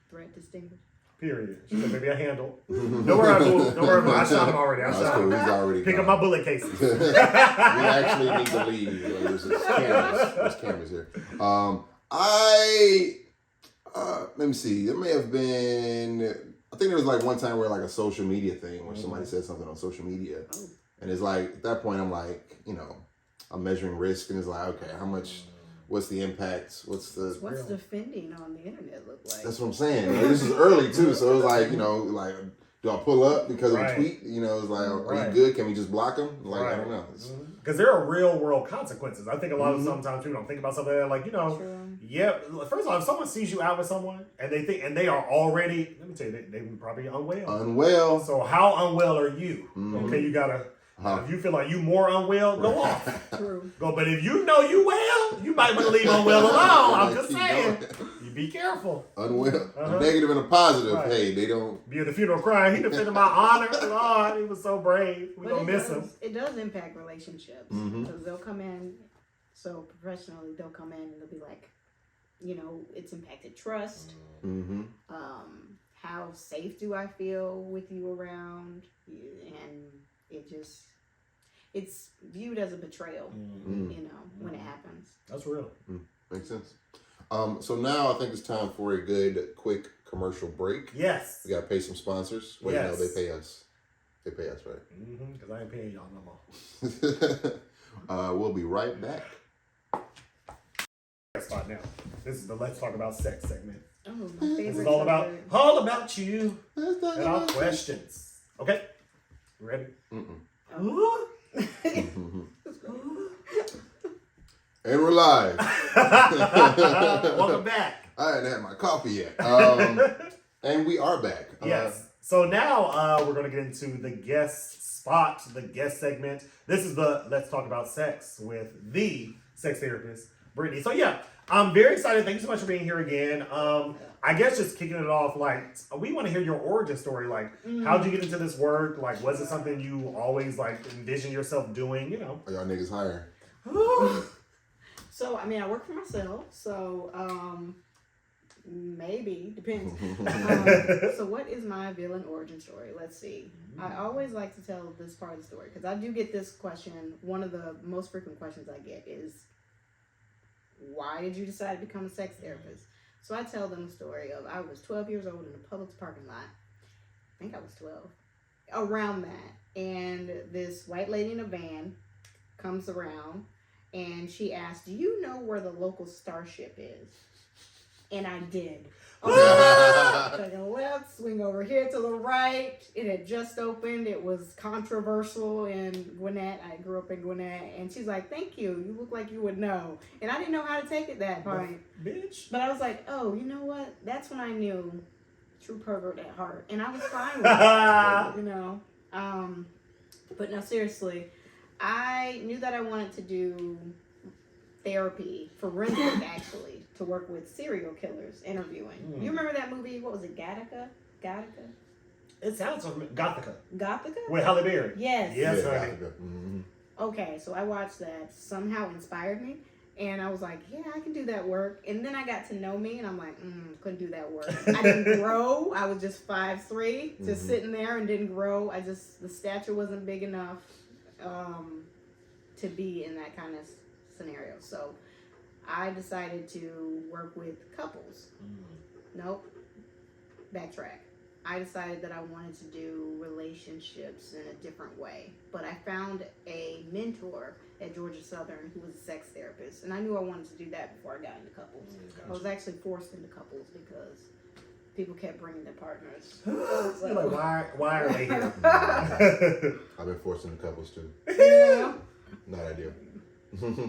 Threat distinguished. Period. She said, "Maybe I handle." Don't worry about it. I shot him already. That's cool. He's already pick up my bullet cases. We actually need to leave. There's cameras here. Let me see. There may have been. I think there was one time where a social media thing where somebody said something on social media, and it's at that point I'm I'm measuring risk, and it's okay, how much. What's the impact? What's defending on the internet look like? That's what I'm saying. This is early too, so it's do I pull up because of a tweet? It's are you good? Can we just block them? I don't know. Because there are real world consequences. I think a lot of sometimes people don't think about something like yeah. First of all, if someone sees you out with someone and they are already, let me tell you, they probably unwell. So how unwell are you? Okay, you gotta. If you feel like you more unwell, go off. True. But if you know you well, you might want to leave unwell alone. I'm just saying. You be careful. Unwell. A negative and a positive. Right. Hey, they don't. Be at the funeral crying. He defended my honor. Lord, he was so brave. We're going to miss him. It does impact relationships. Because they'll come in, so professionally, they'll come in and they'll be like, it's impacted trust. How safe do I feel with you around? And it's viewed as a betrayal, when it happens. That's real. Makes sense. So now I think it's time for a good, quick commercial break. Yes. We got to pay some sponsors. Well, yes. They pay us. They pay us, right? Because I ain't paying y'all no more. We'll be right back. Spot now. This is the Let's Talk About Sex segment. Oh, my favorite. This is all about you and our questions. Okay? You ready? And we're live. Welcome back. I hadn't had my coffee yet. And we are back. Yes. So now we're going to get into the guest spot, the guest segment. This is the Let's Talk About Sex with the sex therapist, Brittany. So yeah, I'm very excited. Thank you so much for being here again. I guess just kicking it off, like, we want to hear your origin story. Like, how'd you get into this work? Like, was it something you always, like, envisioned yourself doing, you know? Are y'all niggas higher? So, I mean, I work for myself, so, maybe, depends. So what is my villain origin story? Let's see. I always like to tell this part of the story, because I do get this question. One of the most frequent questions I get is, why did you decide to become a sex therapist? So I tell them the story of, I was 12 years old in a Publix parking lot. I think I was 12. Around that. And this white lady in a van comes around and she asked, do you know where the local Starship is? And I did. Take a left, swing over here to the right. It had just opened. It was controversial in Gwinnett. I grew up in Gwinnett. And she's like, thank you. You look like you would know. And I didn't know how to take it that point. Bitch. But I was like, oh, you know what? That's when I knew true pervert at heart. And I was fine with it, you know. But no, seriously, I knew that I wanted to do therapy, forensic actually, to work with serial killers, interviewing. You remember that movie? What was it, Gattaca? It sounds like Gothica. Gothica? With Halle Berry. Yes. Yes, Yeah, honey. Okay, so I watched that. Somehow inspired me. And I was like, yeah, I can do that work. And then I got to know me, and I'm like, couldn't do that work. I didn't grow. I was just 5'3", just sitting there and didn't grow. The stature wasn't big enough to be in that kind of scenario. So I decided to work with couples. Nope. Backtrack. I decided that I wanted to do relationships in a different way. But I found a mentor at Georgia Southern who was a sex therapist. And I knew I wanted to do that before I got into couples. I was actually forced into couples because people kept bringing their partners. So, like, why are they here? I've been forced into couples too. Yeah. Not ideal.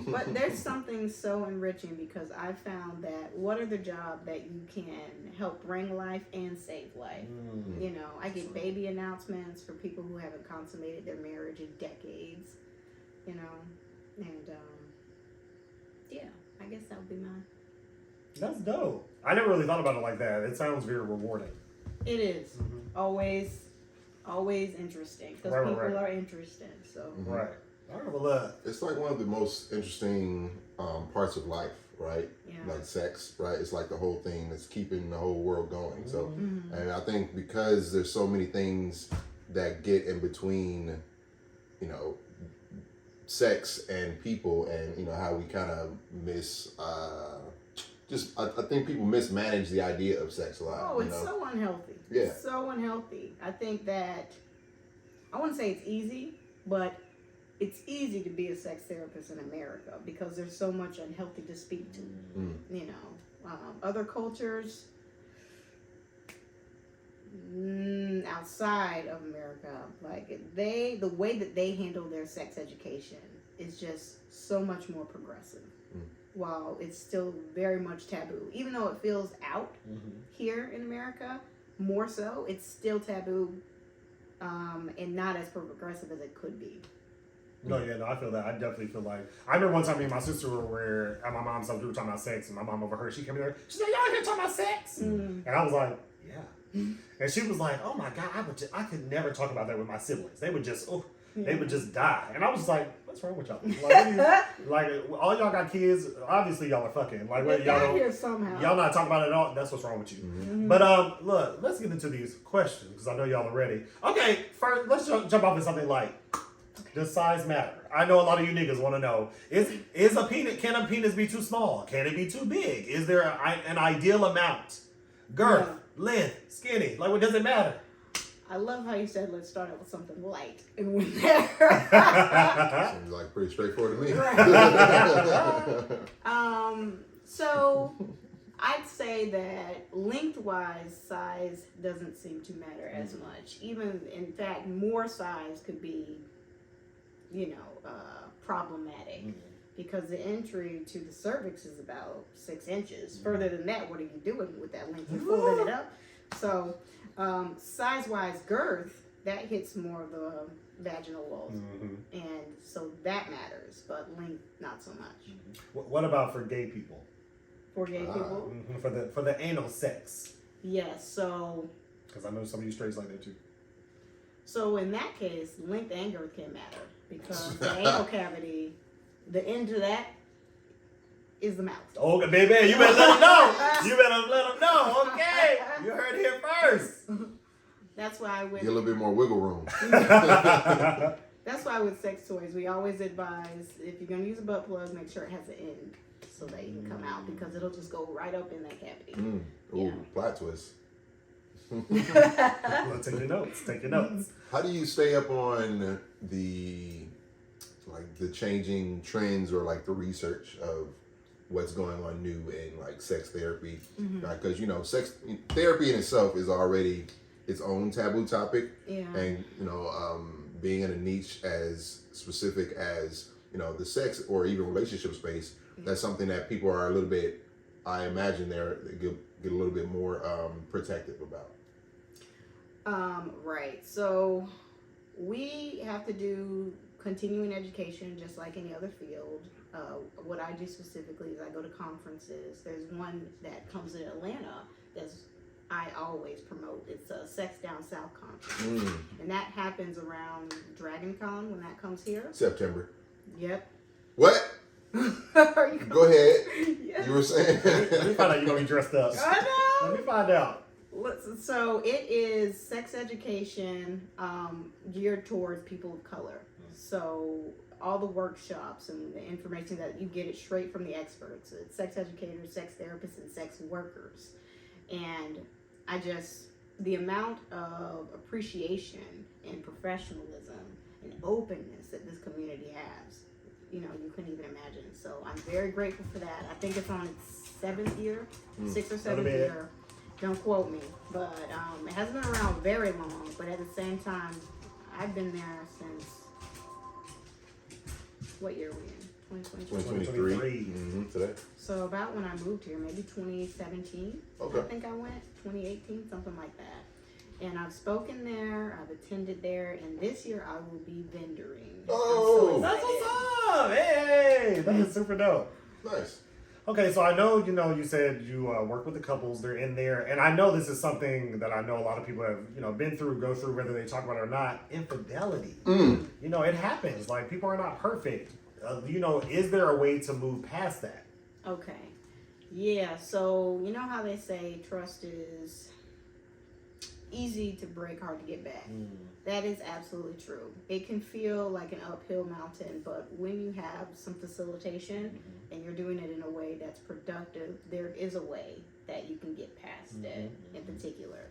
But there's something so enriching because I found that what other job that you can help bring life and save life. You know, I get baby announcements for people who haven't consummated their marriage in decades, you know, and yeah, I guess that would be mine. That's dope. I never really thought about it like that. It sounds very rewarding. It is. Always interesting because people are interested, so. Right. I don't know, look. It's like one of the most interesting parts of life, right? Yeah. Like sex, right? It's like the whole thing that's keeping the whole world going. So, and I think because there's so many things that get in between, you know, sex and people, and you know how we kind of I think people mismanage the idea of sex a lot. Oh, it's so unhealthy. Yeah. It's so unhealthy. I think that, I wouldn't say it's easy, but it's easy to be a sex therapist in America because there's so much unhealthy to speak to. You know, other cultures outside of America, like the way that they handle their sex education is just so much more progressive. While it's still very much taboo, even though it feels out here in America, more so, it's still taboo, and not as progressive as it could be. No, I feel that. I definitely feel like, I remember one time me and my sister were at my mom's house, we were talking about sex, and my mom overheard. She came in there, she's like, y'all here talking about sex? And I was like, yeah. And she was like, oh my God, I could never talk about that with my siblings. They would just, they would just die. And I was like, what's wrong with y'all? Like, all y'all got kids, obviously y'all are fucking. Like, what, y'all not talking about it at all? That's what's wrong with you. But look, let's get into these questions, because I know y'all are ready. Okay, first, let's jump off into something light. Does size matter? I know a lot of you niggas want to know, can a penis be too small? Can it be too big? Is there an ideal amount? Girth, length, skinny, like, what does it matter? I love how you said, let's start out with something light and went there. Seems like pretty straightforward to me. So I'd say that lengthwise size doesn't seem to matter as much. Even, in fact, more size could be, you know, problematic. Because the entry to the cervix is about 6 inches. Further than that, what are you doing with that length? You're folding it up. So, size-wise, girth that hits more of the vaginal walls, and so that matters. But length, not so much. What about for gay people? For gay people, For the anal sex. yes. So Because I know some of you straights like that too. So in that case, length and girth can matter because the anal cavity, the end of that is the mouth. Oh, baby, you better let them know. You better let them know. Okay, you heard it here first. That's why Get a little bit more wiggle room. That's why with sex toys, we always advise if you're gonna use a butt plug, make sure it has an end so that you can come out because it'll just go right up in that cavity. Ooh, plot twist. Well, take your notes. Take your notes. How do you stay up on the changing trends or like the research of what's going on new in like sex therapy? Because you know, sex therapy in itself is already its own taboo topic, and you know, being in a niche as specific as you know the sex or even relationship space, that's something that people are a little bit. I imagine they get a little bit more protective about. Right. So we have to do continuing education just like any other field. What I do specifically is I go to conferences. There's one that comes in Atlanta I always promote. It's a Sex Down South conference. And that happens around Dragon Con when that comes here. September. Yep. What? Go ahead. Yes. You were saying. Let me find out you're going to be dressed up. I know. Let me find out. So it is sex education geared towards people of color. So all the workshops and the information that you get it straight from the experts. It's sex educators, sex therapists, and sex workers. And the amount of appreciation and professionalism and openness that this community has, you know, you couldn't even imagine. So I'm very grateful for that. I think it's on its 7th year, 6th or 7th year. Don't quote me, but it hasn't been around very long. But at the same time, I've been there since, what year are we in? 2023. Today. So about when I moved here, maybe 2017. Okay. I think I went 2018, something like that. And I've spoken there, I've attended there, and this year I will be vendoring. Oh, That's what's up. Hey, that is super dope. Nice. Okay, so I know, you said you work with the couples, they're in there, and I know this is something that I know a lot of people have, been through, go through, whether they talk about it or not, infidelity. It happens. Like, people are not perfect. Is there a way to move past that? Okay. Yeah, so you know how they say trust is easy to break, hard to get back. That is absolutely true. It can feel like an uphill mountain, but when you have some facilitation and you're doing it in a way that's productive, there is a way that you can get past it in particular.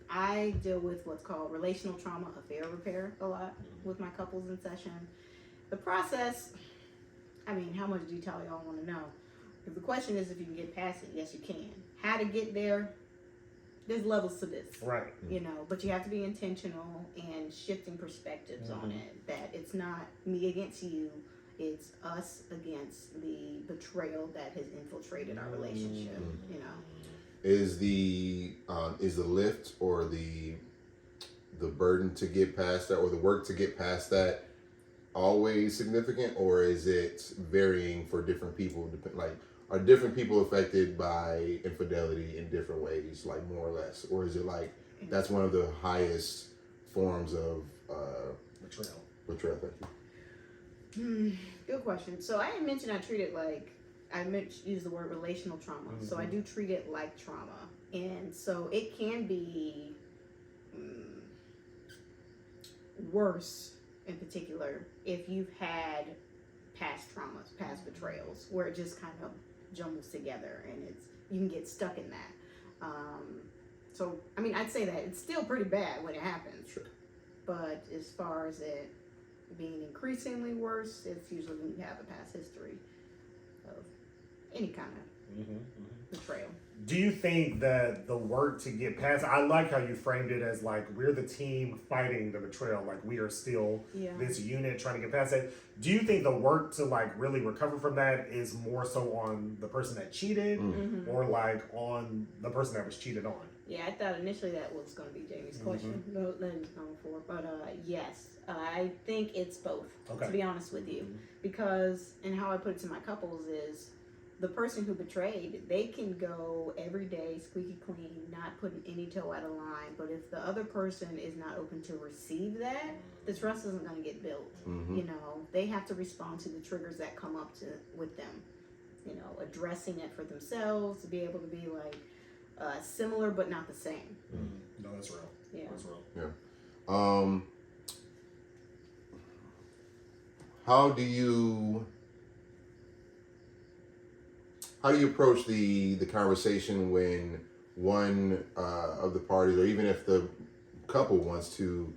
I deal with what's called relational trauma affair repair a lot with my couples in session. The process, I mean, how much detail y'all want to know? If the question is if you can get past it, yes, you can. How to get there? There's levels to this, right? But you have to be intentional and shifting perspectives on it. That it's not me against you, it's us against the betrayal that has infiltrated our relationship. Is the lift or the burden to get past that or the work to get past that always significant, or is it varying for different people? Are different people affected by infidelity in different ways, like more or less? Or is it like that's one of the highest forms of betrayal? Thank you. Good question. So I mentioned I treat it like, use the word relational trauma. So I do treat it like trauma. And so it can be worse in particular if you've had past traumas, past betrayals, where it just kind of jumbles together and you can get stuck in that. So I mean, I'd say that it's still pretty bad when it happens. Sure. But as far as it being increasingly worse, it's usually when you have a past history of any kind of betrayal. Do you think that the work to get past, I like how you framed it as like we're the team fighting the betrayal, like we are still this unit trying to get past that. Do you think the work to like really recover from that is more so on the person that cheated or like on the person that was cheated on? Yeah, I thought initially that was going to be Jamie's question. No, that he's going for. But yes, I think it's both, Okay. to be honest with you. Because, and how I put it to my couples is, the person who betrayed, they can go every day squeaky clean, not putting any toe out of line. But if the other person is not open to receive that, the trust isn't going to get built. You know, they have to respond to the triggers that come up with them. You know, addressing it for themselves, to be able to be like, similar but not the same. No, that's real. Yeah. That's real. Yeah. How do you approach the conversation when one of the parties, or even if the couple wants to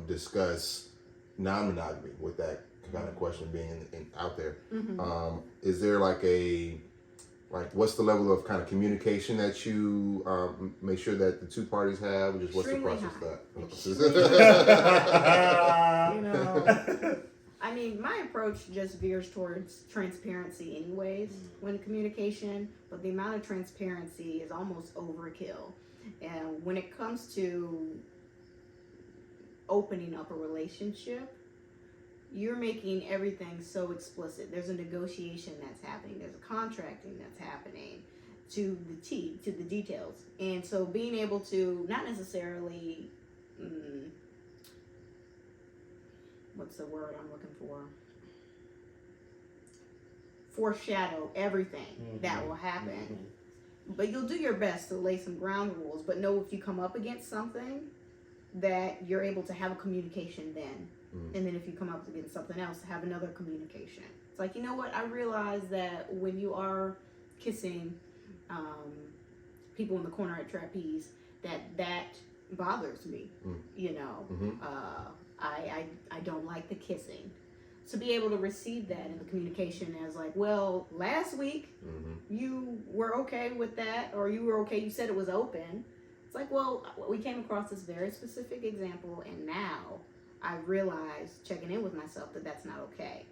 discuss non-monogamy, with that kind of question being out there? Is there what's the level of kind of communication that you make sure that the two parties have? Just what's the process that? You know, I mean, my approach just veers towards transparency anyways when communication, but the amount of transparency is almost overkill. And when it comes to opening up a relationship, you're making everything so explicit. There's a negotiation that's happening. There's a contracting that's happening to the details. And so being able to not necessarily, what's the word I'm looking for? Foreshadow everything that will happen. But you'll do your best to lay some ground rules, but know if you come up against something that you're able to have a communication then. And then if you come up against something else, have another communication. It's like, you know what? I realize that when you are kissing people in the corner at trapeze, that bothers me. You know, I don't like the kissing. To be able to receive that in the communication as like, well, last week you were okay with that, or you were okay, you said it was open. It's like, well, we came across this very specific example, and now I realize, checking in with myself, that that's not okay.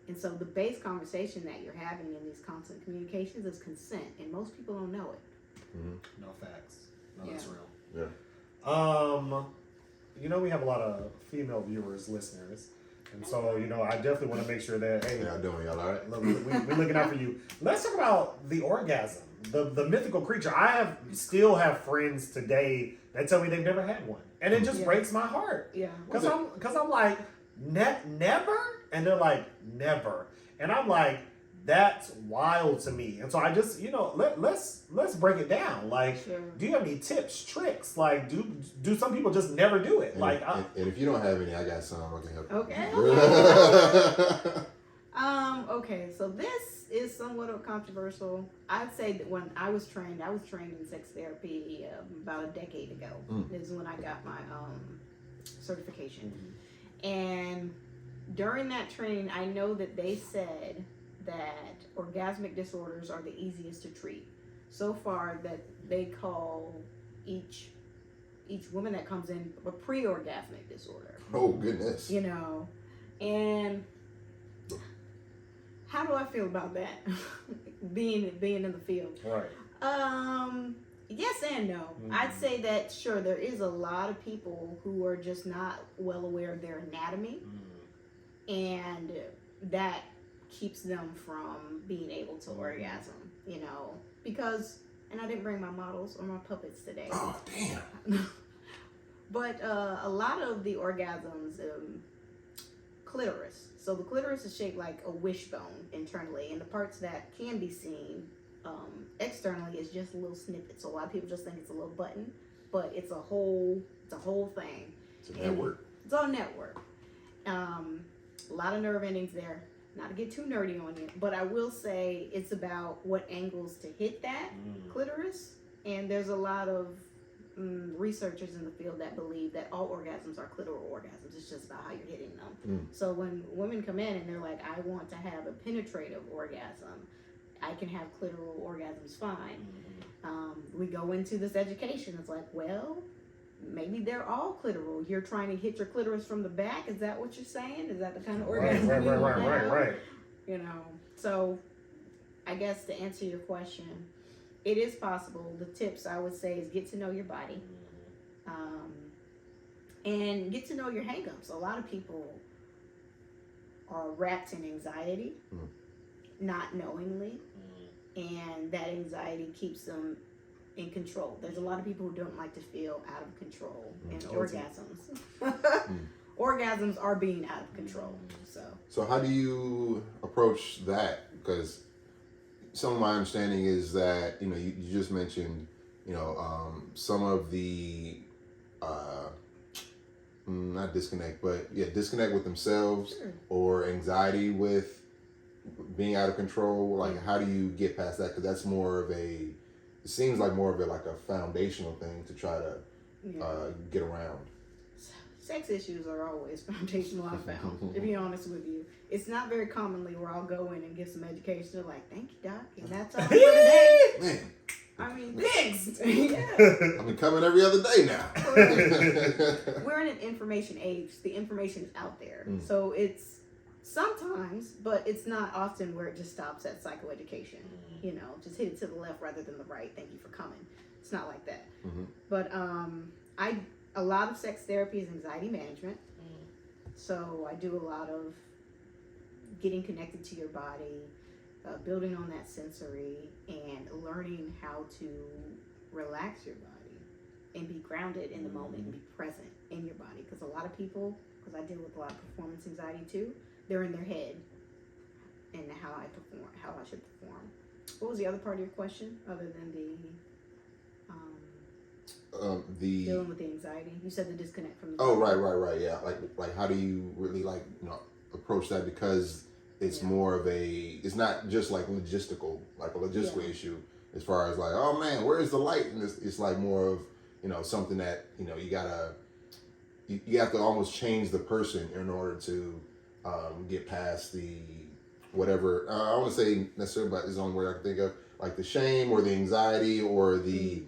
And so the base conversation that you're having in these constant communications is consent, and most people don't know it. No facts. No, that's real. Yeah. You know, we have a lot of female viewers, listeners. And so, you know, I definitely want to make sure that, hey, how y'all doing? Y'all all right? look, we're looking out for you. Let's talk about the orgasm, the mythical creature. Still have friends today that tell me they've never had one, and it just breaks my heart. Yeah, because I'm like, never, and they're like, never, and I'm like, that's wild to me. And so I just, you know, let's break it down. Like, do you have any tips, tricks? Like, do some people just never do it? And if you don't have any, I got some. I can help you. Okay, so this is somewhat controversial. I'd say that when I was trained in sex therapy about a decade ago. This is when I got my certification. And during that training, I know that they said that orgasmic disorders are the easiest to treat. So far, that they call each woman that comes in a pre-orgasmic disorder. Oh, goodness. You know, and how do I feel about that? being in the field. Right. Yes and no. I'd say that sure, there is a lot of people who are just not well aware of their anatomy, and that keeps them from being able to orgasm, you know, because, and I didn't bring my models or my puppets today. Oh, damn. But a lot of the orgasms, clitoris. So the clitoris is shaped like a wishbone internally, and the parts that can be seen externally is just a little snippet. So a lot of people just think it's a little button, but it's a whole thing. It's a network. It's all network. A lot of nerve endings there. Not to get too nerdy on you, but I will say it's about what angles to hit that clitoris. And there's a lot of researchers in the field that believe that all orgasms are clitoral orgasms. It's just about how you're hitting them. So when women come in and they're like, I want to have a penetrative orgasm, I can have clitoral orgasms fine. We go into this education. It's like, well, maybe they're all clitoral. You're trying to hit your clitoris from the back. Is that what you're saying? Is that the kind of orgasm? Right. You know, so I guess to answer your question, it is possible. The tips I would say is get to know your body, and get to know your hang-ups. A lot of people are wrapped in anxiety, not knowingly, and that anxiety keeps them in control. There's a lot of people who don't like to feel out of control, and orgasms. Orgasms are being out of control. So how do you approach that? Because some of my understanding is that, you know, you just mentioned, you know, some of the, not disconnect, but disconnect with themselves, or anxiety with being out of control. Like, how do you get past that? Because that's more of it seems like more of like a foundational thing to try to get around. Sex issues are always foundational, I found, to be honest with you. It's not very commonly where I'll go in and give some education. They're like, thank you, Doc, and that's all for today. Man. I mean, thanks. I've been coming every other day now. We're in an information age. The information is out there. So it's sometimes, but it's not often where it just stops at psychoeducation. You know, just hit it to the left rather than the right. Thank you for coming. It's not like that. But a lot of sex therapy is anxiety management. So I do a lot of getting connected to your body, building on that sensory, and learning how to relax your body and be grounded in the moment and be present in your body. Because a lot of people, because I deal with a lot of performance anxiety too, they're in their head and how I should perform. What was the other part of your question other than the dealing with the anxiety? You said the disconnect from the right, yeah. Like how do you really approach that? Because it's more of it's not just like a logistical issue as far as like, oh man, where's the light? And it's like more of, you know, something that, you know, you have to almost change the person in order to get past the whatever, I don't want to say necessarily, but it's the only word I can think of, like the shame or the anxiety or the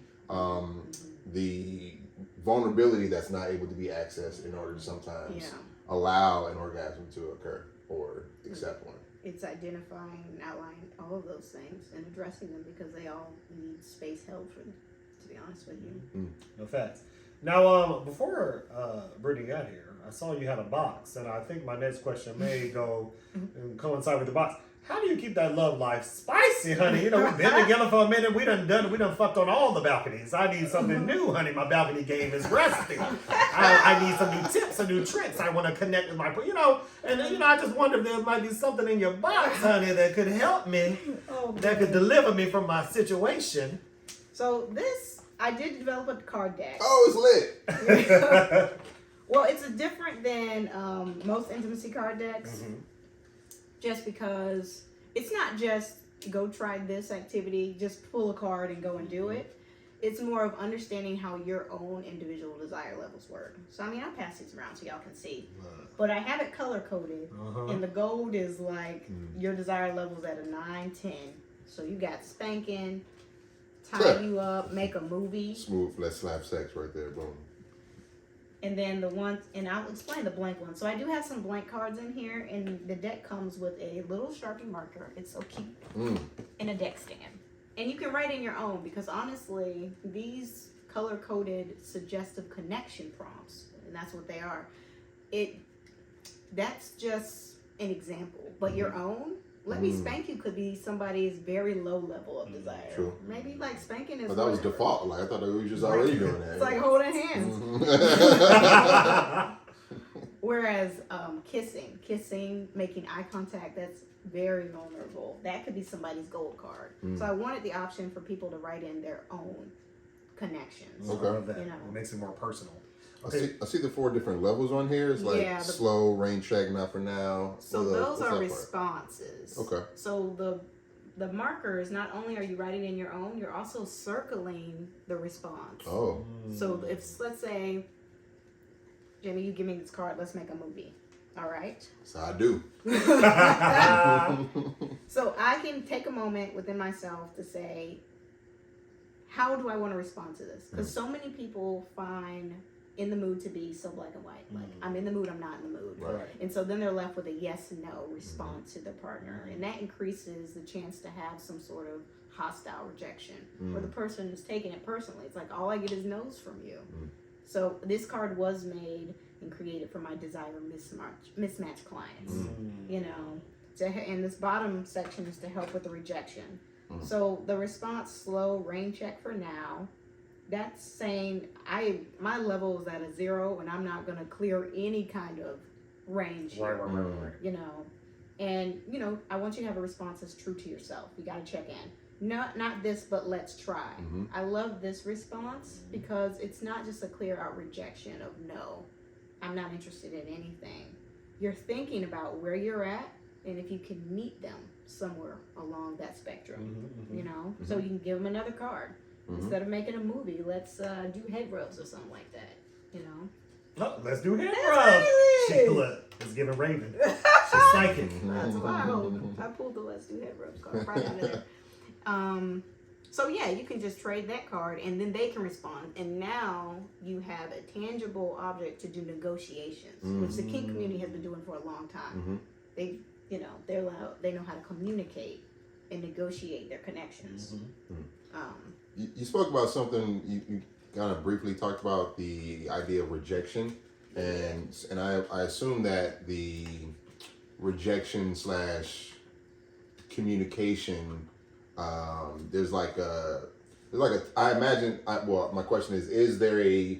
vulnerability that's not able to be accessed in order to sometimes allow an orgasm to occur or accept one. It's identifying and outlining all of those things and addressing them because they all need space held for them, to be honest with you. No facts. Now, before Brittany got here, I saw you had a box, and I think my next question may go and coincide with the box. How do you keep that love life spicy, honey? You know, we've been together for a minute. We done fucked on all the balconies. I need something new, honey. My balcony game is rusty. I need some new tips, some new tricks. I want to connect with my, you know, and you know, I just wonder if there might be something in your box, honey, that could help me, that could deliver me from my situation. So I did develop a card deck. Oh, it's lit. Well, it's different than most intimacy card decks. Just because it's not just go try this activity, just pull a card and go and do it. It's more of understanding how your own individual desire levels work. So, I mean, I'll pass these around so y'all can see. But I have it color-coded. And the gold is like your desire levels at a 9, 10. So you got spanking, tie you up, make a movie. Smooth, let's slap sex right there, boom. And then the one, and I'll explain the blank one. So I do have some blank cards in here, and the deck comes with a little Sharpie marker. It's so cute. And a deck stand. And you can write in your own, because honestly, these color-coded suggestive connection prompts, and that's what they are. That's just an example. But your own, let me spank you could be somebody's very low level of desire. True. Maybe like spanking is. But that was default. Like I thought we were just already doing that. It's like holding hands. Whereas kissing, making eye contact, that's very vulnerable. That could be somebody's gold card. So I wanted the option for people to write in their own connections. Okay. I love that. You know, it makes it more personal. I see the 4 different levels on here. It's like slow, rain check, not for now. So those are responses. Okay. So the markers, not only are you writing in your own, you're also circling the response. Oh. So if, let's say, Jimmy, you give me this card, let's make a movie. All right? So I do. So I can take a moment within myself to say, how do I want to respond to this? Because so many people find in the mood to be so black and white. Like, I'm in the mood, I'm not in the mood. Right. And so then they're left with a yes/no response to the partner, and that increases the chance to have some sort of hostile rejection, where the person is taking it personally. It's like, all I get is no's from you. So this card was made and created for my desire mismatch clients. You know, and this bottom section is to help with the rejection. So the response, slow, rain check for now. That's saying my level is at a 0 and I'm not going to clear any kind of range. Right. You know, and you know, I want you to have a response that's true to yourself. You got to check in. Not this, but let's try. I love this response because it's not just a clear out rejection of no, I'm not interested in anything. You're thinking about where you're at and if you can meet them somewhere along that spectrum. You know, so you can give them another card. Instead of making a movie, let's do head rubs or something like that. You know. Oh, let's do head That's rubs. crazy. She look. Let's give it Raven. She's psychic. That's wild. I pulled the let's do head rubs card right out of there. So yeah, you can just trade that card, and then they can respond, and now you have a tangible object to do negotiations, which the kink community has been doing for a long time. They, you know, they know how to communicate and negotiate their connections. You spoke about something, you kind of briefly talked about the idea of rejection, and I assume that the rejection / communication, there's like a I imagine, my question is there a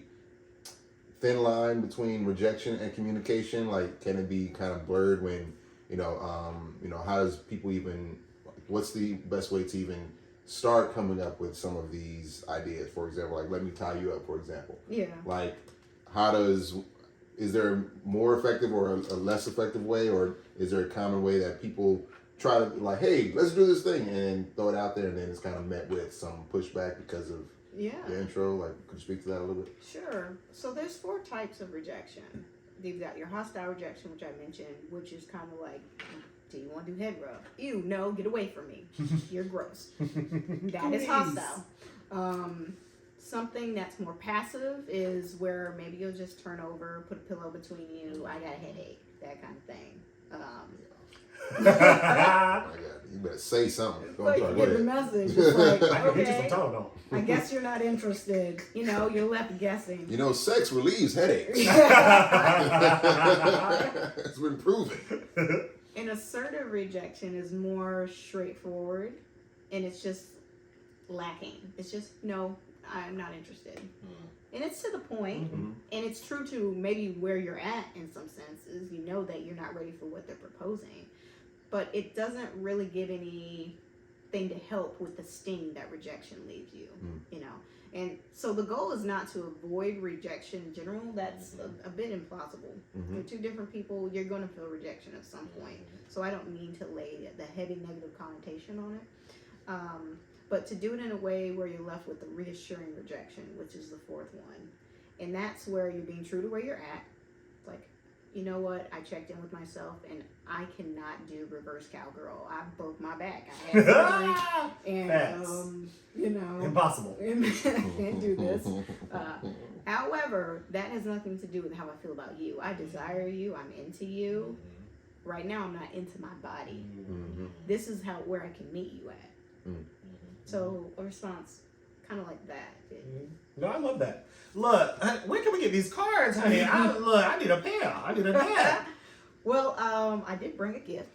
thin line between rejection and communication? Like, can it be kind of blurred when, you know, how does people even, what's the best way to even start coming up with some of these ideas? For example, like, let me tie you up, for example. Yeah. Like, is there a more effective or a less effective way, or is there a common way that people try to, like, hey, let's do this thing, and throw it out there, and then it's kind of met with some pushback because of the intro? Like, could you speak to that a little bit? Sure. So there's 4 types of rejection. You've got your hostile rejection, which I mentioned, which is kind of like, do you want to do head rub? Ew, no, get away from me. You're gross. That is hostile. Something that's more passive is where maybe you'll just turn over, put a pillow between you, I got a headache, that kind of thing. You better say something. Like, you get the message. It's like, I can get you okay, some Tylenol. I guess you're not interested. You know, you're left guessing. You know, sex relieves headaches. It's been proven. An assertive rejection is more straightforward, and it's just lacking. It's just, no, I'm not interested. And it's to the point, and it's true to maybe where you're at in some senses. You know that you're not ready for what they're proposing, but it doesn't really give anything to help with the sting that rejection leaves you, you know. And so the goal is not to avoid rejection in general. That's a bit implausible. For 2 different people, you're going to feel rejection at some point. So I don't mean to lay the heavy negative connotation on it. But to do it in a way where you're left with the reassuring rejection, which is the 4th one. And that's where you're being true to where you're at. It's like, you know what? I checked in with myself, and I cannot do reverse cowgirl. I broke my back. I had surgery, and you know, impossible. Can't do this. However, that has nothing to do with how I feel about you. I desire you. I'm into you. Right now, I'm not into my body. This is where I can meet you at. So a response, kind of like that. No, I love that. Look, when can we get these cards, honey? I need a pair. I need a pair. Well, I did bring a gift.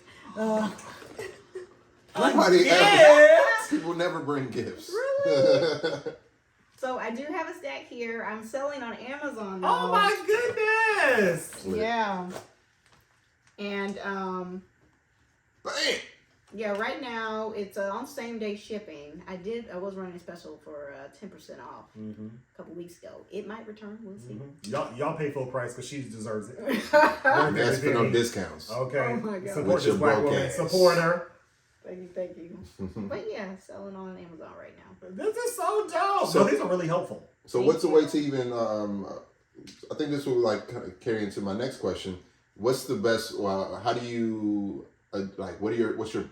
People never bring gifts. Really? So I do have a stack here. I'm selling on Amazon now. Oh my goodness! Yeah. And Bam! yeah, right now it's on same day shipping. I was running a special for 10% off a couple weeks ago. It might return. We'll see. Y'all pay full price because she deserves it. That's for no discounts. Okay. Oh my God. Support this black woman. Support her. Thank you. But yeah, selling on Amazon right now. This is so dope. So these are really helpful. So what's the way to even? I think this will like kind of carry into my next question. What's the best? Well, how do you what's your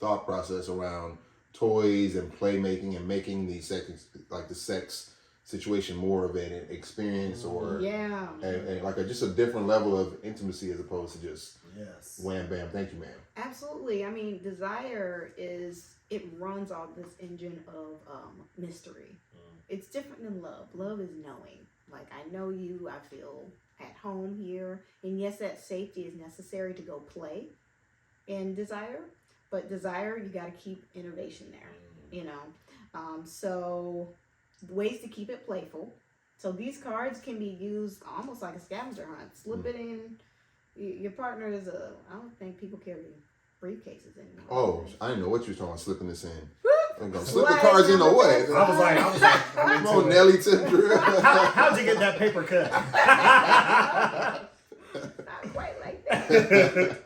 thought process around toys and playmaking and making the sex situation more of an experience or Yeah. and like just a different level of intimacy as opposed to just wham bam, thank you, ma'am. Absolutely. I mean, desire it runs off this engine of mystery. It's different than love. Love is knowing. Like, I know you, I feel at home here. And yes, that safety is necessary to go play in desire. But desire, you got to keep innovation there, you know. So ways to keep it playful. So these cards can be used almost like a scavenger hunt. Slip it in. Your partner is I don't think people carry briefcases anymore. Oh, I didn't know what you were talking about, slipping this in. I'm gonna slip the cards in the way. I was like, come on, Nelly Tinder. How'd you get that paper cut? Not quite like that.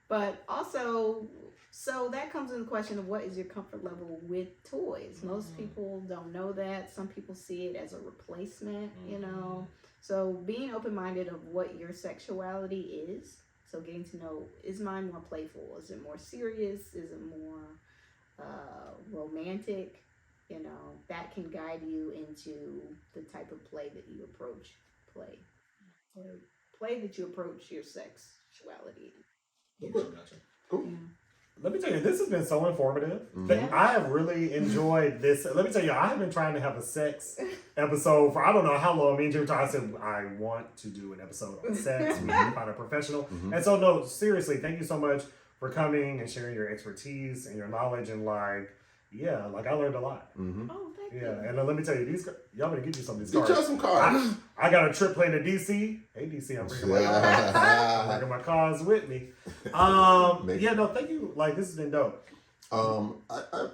But also, so that comes in the question of what is your comfort level with toys? Most people don't know that. Some people see it as a replacement, you know. So being open-minded of what your sexuality is. So getting to know, is mine more playful? Is it more serious? Is it more romantic? You know, that can guide you into the type of play that you approach play that you approach your sexuality. Gotcha. Cool. Yeah. Let me tell you, this has been so informative. Yeah. I have really enjoyed this. Let me tell you, I have been trying to have a sex episode for I don't know how long. Me and Jim I said I want to do an episode on sex. We need to find a professional. And so, no, seriously, thank you so much for coming and sharing your expertise and your knowledge. And I learned a lot. Oh, thank you. Yeah, and let me tell you, y'all better get you some of these Get cards. y'all some cards. I got a trip plane to DC. Hey, DC, I'm bringing my cards. I'm bringing my cards with me. Thank you. Like, this has been dope. I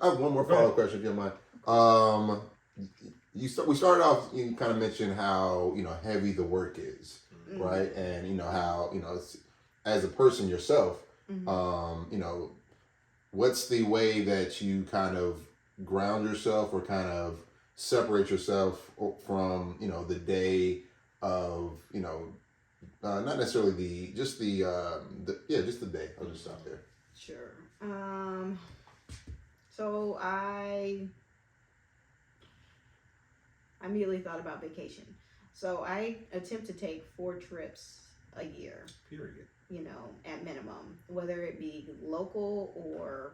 have one more follow-up question, if you don't mind. We started off, you kind of mentioned how, heavy the work is, right? And, how, as a person yourself, what's the way that you kind of ground yourself or kind of separate yourself from, the day of, not necessarily just the day. I'll just stop there. Sure. So I immediately thought about vacation. So I attempt to take 4 trips a year. Period. At minimum, whether it be local or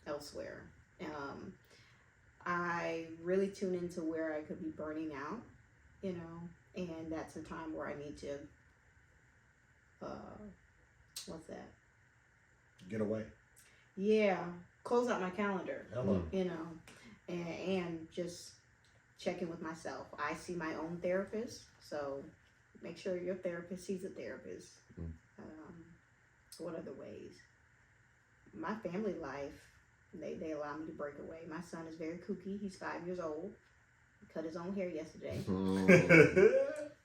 elsewhere. I really tune into where I could be burning out, and that's a time where I need to, what's that? Get away. Yeah, close out my calendar. Hello. And just check in with myself. I see my own therapist, so make sure your therapist sees a therapist. What other ways? My family life, they allow me to break away. My son is very kooky. He's 5 years old. He cut his own hair yesterday.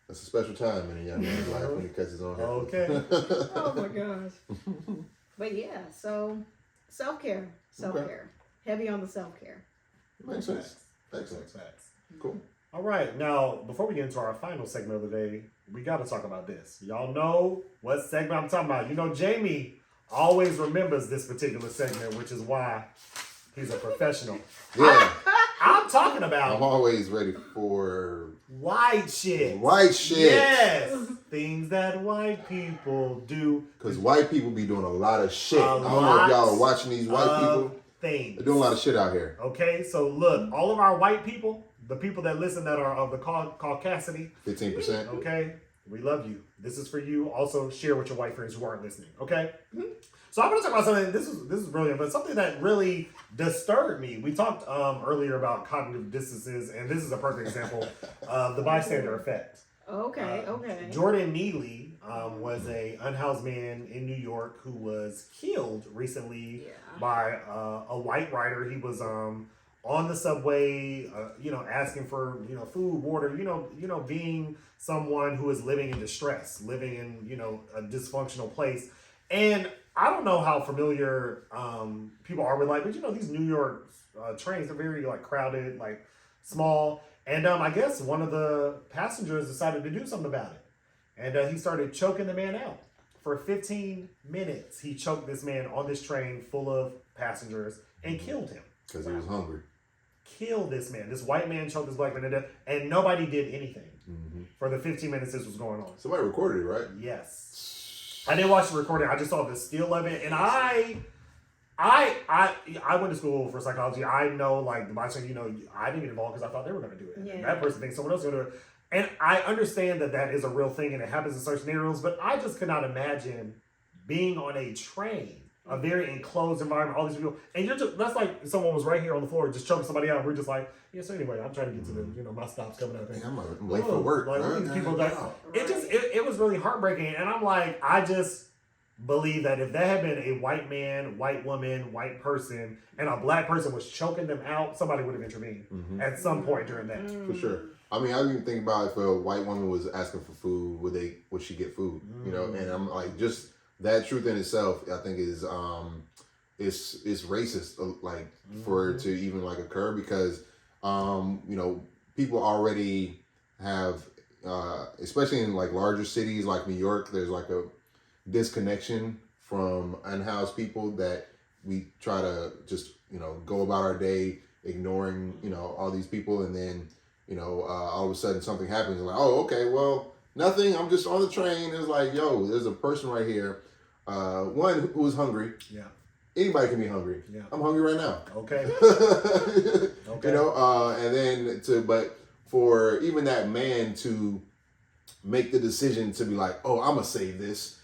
That's a special time in a young man's life when he cuts his own hair. Okay. Oh my gosh. But yeah, so self-care. Heavy on the self-care. Makes sense. Excellent. Facts. Cool. All right, now before we get into our final segment of the day, we got to talk about this. Y'all know what segment I'm talking about. Jamie always remembers this particular segment, which is why he's a professional. Yeah. I'm talking about. I'm always ready for white shit. White shit. Yes. Things that white people do. Because white people be doing a lot of shit. I don't know lot if y'all are watching these white people. Things. They're doing a lot of shit out here. Okay, so look, all of our white people, the people that listen that are of the caucasity. 15%. Okay, we love you. This is for you. Also, share with your white friends who aren't listening. Okay. So I'm going to talk about something. This is brilliant, but something that really disturbed me. We talked earlier about cognitive dissonances, and this is a perfect example of the bystander effect. Okay. Jordan Neely was a unhoused man in New York who was killed recently by a white rider. He was on the subway, asking for food, water, being someone who is living in distress, living in a dysfunctional place. And I don't know how familiar people are with but these New York trains are very crowded, small. And I guess one of the passengers decided to do something about it. And he started choking the man out. For 15 minutes, he choked this man on this train full of passengers and killed him. Because he was hungry. kill this man. This white man choked this black man to death, and nobody did anything for the 15 minutes this was going on. Somebody recorded it, right? Yes. I didn't watch the recording. I just saw the still of it, and I went to school for psychology. I know, like, the boxing, I didn't get involved because I thought they were going to do it. Yeah. That person thinks someone else is going to do it. And I understand that is a real thing and it happens in certain scenarios, but I just could not imagine being on a train, a very enclosed environment, all these people, and that's like someone was right here on the floor just choking somebody out. And we're just like, yeah, so anyway, I'm trying to get to the, my stop's coming up. Man, I'm late for work. Like, right? these people, like, it was really heartbreaking. And I'm like, I just believe that if that had been a white man, white woman, white person, and a black person was choking them out, somebody would have intervened at some point during that. For sure. I mean, I even think about if a white woman was asking for food, would she get food? And I'm like, just that truth in itself, I think is it's racist, like for it to even like occur because people already have, especially in like larger cities like New York, there's like a disconnection from unhoused people that we try to just go about our day ignoring all these people, and then all of a sudden something happens and like, oh, okay, well, nothing, I'm just on the train. It's like, yo, there's a person right here, one who is hungry. Yeah, anybody can be hungry. Yeah, I'm hungry right now. Okay. Okay. And then but for even that man to make the decision to be like, oh, I'm gonna save this.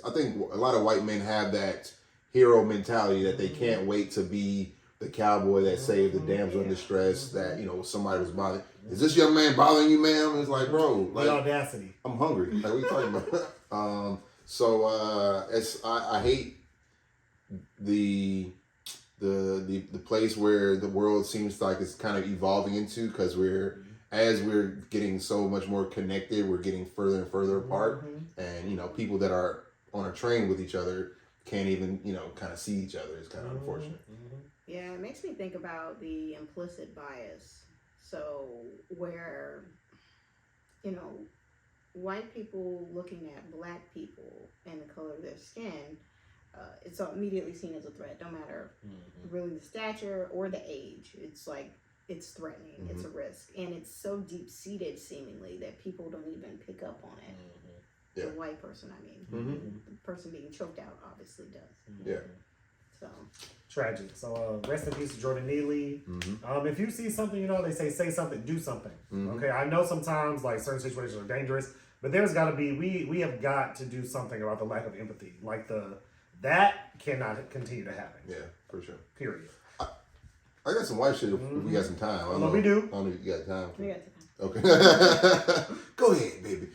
I think a lot of white men have that hero mentality that they can't wait to be the cowboy that saved the damsel in distress, that somebody was bothering. Is this young man bothering you, ma'am? It's like, bro, like, the audacity. I'm hungry. Like, what are you talking about? I hate the place where the world seems like it's kind of evolving into, because as we're getting so much more connected, we're getting further and further apart, and people that are on a train with each other can't even kind of see each other. It's kind of unfortunate. Yeah, it makes me think about the implicit bias. So where white people looking at black people and the color of their skin, it's immediately seen as a threat, no matter really the stature or the age. It's like, it's threatening, it's a risk, and it's so deep-seated seemingly that people don't even pick up on it. The white person, the person being choked out obviously does. Yeah. So tragic. So rest in peace to Jordan Neely. If you see something, they say something, do something. Okay, I know sometimes like certain situations are dangerous, but there's got to be, we have got to do something about the lack of empathy. Like that cannot continue to happen. Yeah, for sure. Period. I got some white shit if we got some time. We do. I don't know if you got time. we got time. Okay. Go ahead, baby.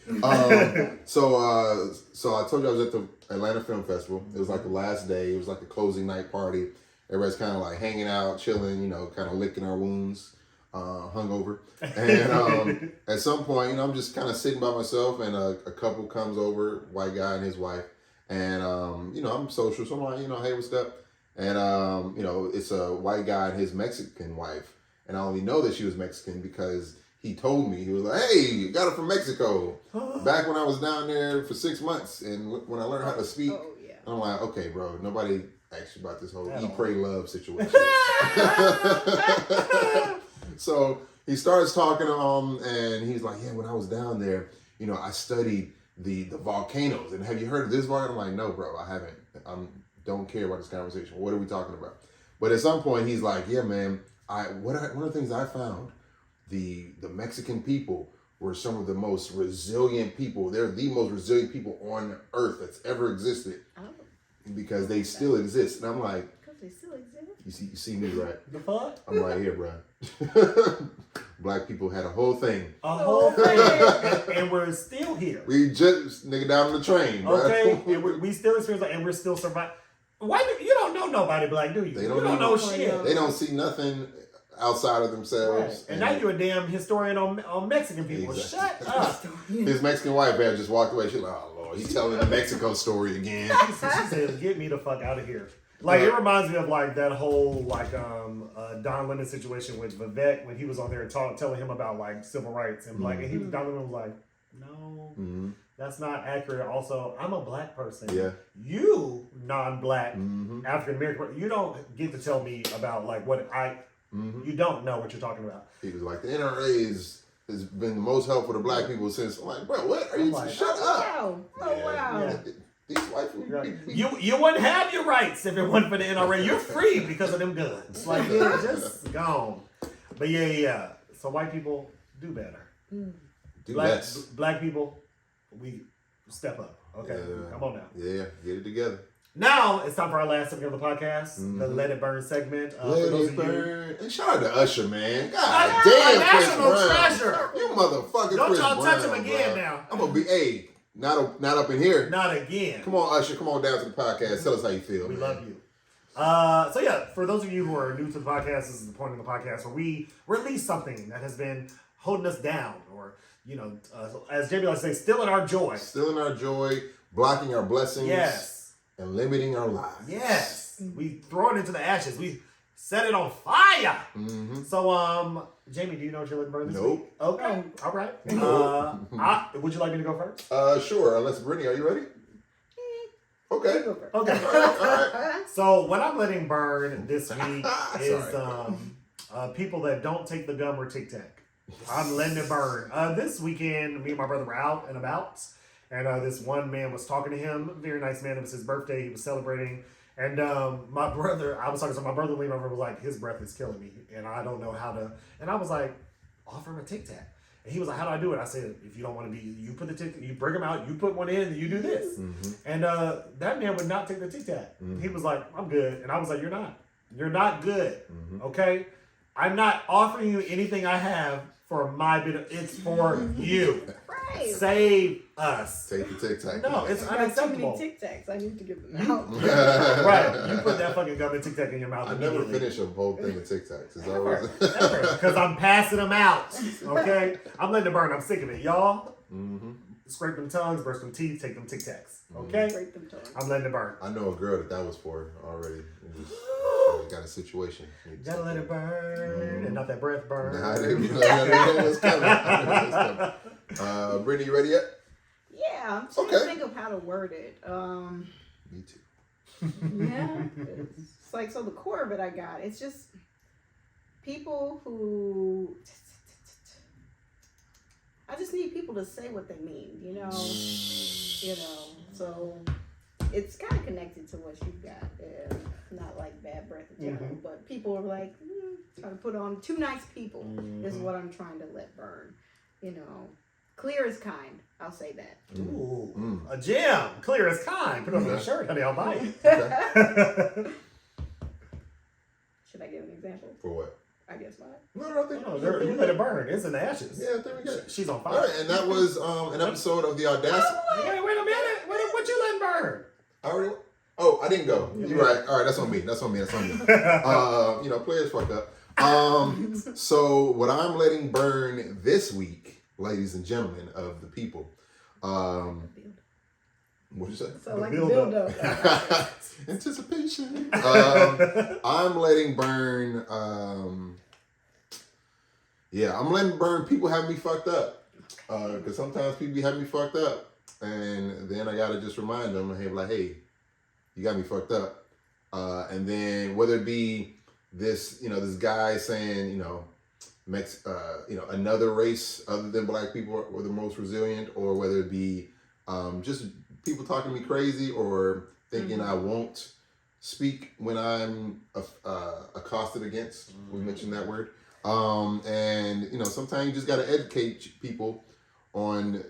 So I told you I was at the Atlanta Film Festival. It was like the last day. It was like a closing night party. Everybody's kind of like hanging out, chilling, kind of licking our wounds, hungover. And at some point, I'm just kind of sitting by myself, and a couple comes over, white guy and his wife. And, I'm social, so I'm like, hey, what's up? And, it's a white guy and his Mexican wife. And I only know that she was Mexican because he told me, he was like, hey, got her from Mexico. Back when I was down there for 6 months, and when I learned how to speak, I'm like, okay, bro, nobody asked you about this whole eat, pray, love situation. So he starts talking to him, and he's like, yeah, when I was down there, I studied the volcanoes. And have you heard of this volcano? I'm like, no, bro, I haven't. Don't care about this conversation. What are we talking about? But at some point, he's like, yeah, man, one of the things I found, the Mexican people were some of the most resilient people. They're the most resilient people on earth that's ever existed. Oh. Because they still exist. And I'm like, because they still exist? You see me, right? The fuck? I'm right here, bro. Black people had a whole thing. A whole thing. and we're still here. We just, nigga, down on the train, bro. Okay, and we still experience that, and we're still surviving. Why you don't know nobody black, do you? They you don't know shit. They don't see nothing outside of themselves. Right. And now you're a damn historian on Mexican people. Exactly. Shut up. His Mexican wife had just walked away. She's like, oh, Lord, he's telling the Mexico story again. She said, get me the fuck out of here. Like, it reminds me of, like, that whole, like, Don Lemon situation with Vivek when he was on there and telling him about, like, civil rights. And, like, and Don Lemon was like, no, that's not accurate. Also, I'm a black person. Yeah. You, non-black, African-American, you don't get to tell me about, like, what You don't know what you're talking about. He was like, the NRA has been the most helpful to black people since. I'm like, bro, what are you? like, Shut up. Wow. Oh, wow. Yeah. These white people. Right. You wouldn't have your rights if it wasn't for the NRA. You're free because of them guns. Like, you're just gone. But yeah. So white people, do better. Do less. Black people, we step up. Okay, Yeah. come on now. Yeah, get it together. Now it's time for our last segment of the podcast, the Let It Burn segment. Let for those it of you- burn. And shout out to Usher, man. God I damn, know, Chris national Brown. treasure. You motherfucking Don't Chris y'all touch Brown, him again bro. now. I'm gonna be, not up in here. Not again. Come on, Usher. Come on down to the podcast. Tell us how you feel. We man. love you. So yeah, for those of you who are new to the podcast, this is the point of the podcast where we release something that has been holding us down, or as JB likes to say, stealing our joy. Stealing our joy, blocking our blessings, Yes. and limiting our lives. Yes. We throw it into the ashes. We set it on fire. Mm-hmm. So, Jamie, do you know what you're looking for this Nope. week? Okay. All right. Nope. Would you like me to go first? Sure. Unless Brittany, are you ready? Okay. You go first. Okay. All right. So what I'm letting burn this week is Sorry. people that don't take the gum or Tic Tac. I'm letting it burn. This weekend, me and my brother were out and about, and this one man was talking to him. Very nice man. It was his birthday. He was celebrating. And my brother, I was talking to my brother leaned over and was like, his breath is killing me. And I don't know how to. And I was like, offer him a Tic Tac. And he was like, how do I do it? I said, if you don't want to be, you put the Tic Tac, you bring them out, you put one in, and you do this. Mm-hmm. And that man would not take the Tic Tac. Mm-hmm. He was like, I'm good. And I was like, you're not. You're not good. Mm-hmm. Okay? I'm not offering you anything I have for my bit. It's for you. Right. Save us. Take the Tic Tac. No, it's I got too many unacceptable. Tic Tacs. I need to get them out. Right. You put that fucking gum and Tic Tac in your mouth. I never immediately. finish a whole thing of Tic Tacs. It's Never. always. Because I'm passing them out. Okay? I'm letting it burn. I'm sick of it. Y'all, Mm-hmm. scrape them tongues, brush them teeth, take them Tic Tacs. Okay? Break them tongues. I'm letting it burn. I know a girl that was for already. Got a situation. Gotta let it burn and not that breath burn. Nah, they know what's coming. I know what's coming. Brittany, you ready yet? Yeah, I'm trying to think of how to word it. Me too. Yeah, it's like, so the core of it I got. It's just people who. I just need people to say what they mean, you know. So it's kind of connected to what you've got. Not like bad breath in general, but people are like trying to put on two nice people is what I'm trying to let burn. You know, clear is kind. I'll say that. Ooh, a gem, clear as kind. Put it on your shirt, honey. I'll buy it. Okay. Should I give an example? For what? I guess not. No, I think You let it burn. It's in the ashes. Yeah, there we go. She's on All fire. right, and that was an episode of The Audacity. Wait a minute. What you letting burn? I didn't go. You're right. All right, that's on me. Players fucked up. So what I'm letting burn this week, ladies and gentlemen of the people, what'd you say? So like build build up. Anticipation. I'm letting burn. I'm letting burn people have me fucked up. Because sometimes people have me fucked up, and then I gotta just remind them, hey, you got me fucked up. And then whether it be this guy saying, another race other than black people were the most resilient, or whether it be just people talking me crazy or thinking I won't speak when I'm accosted against. We mentioned that word. And sometimes you just got to educate people on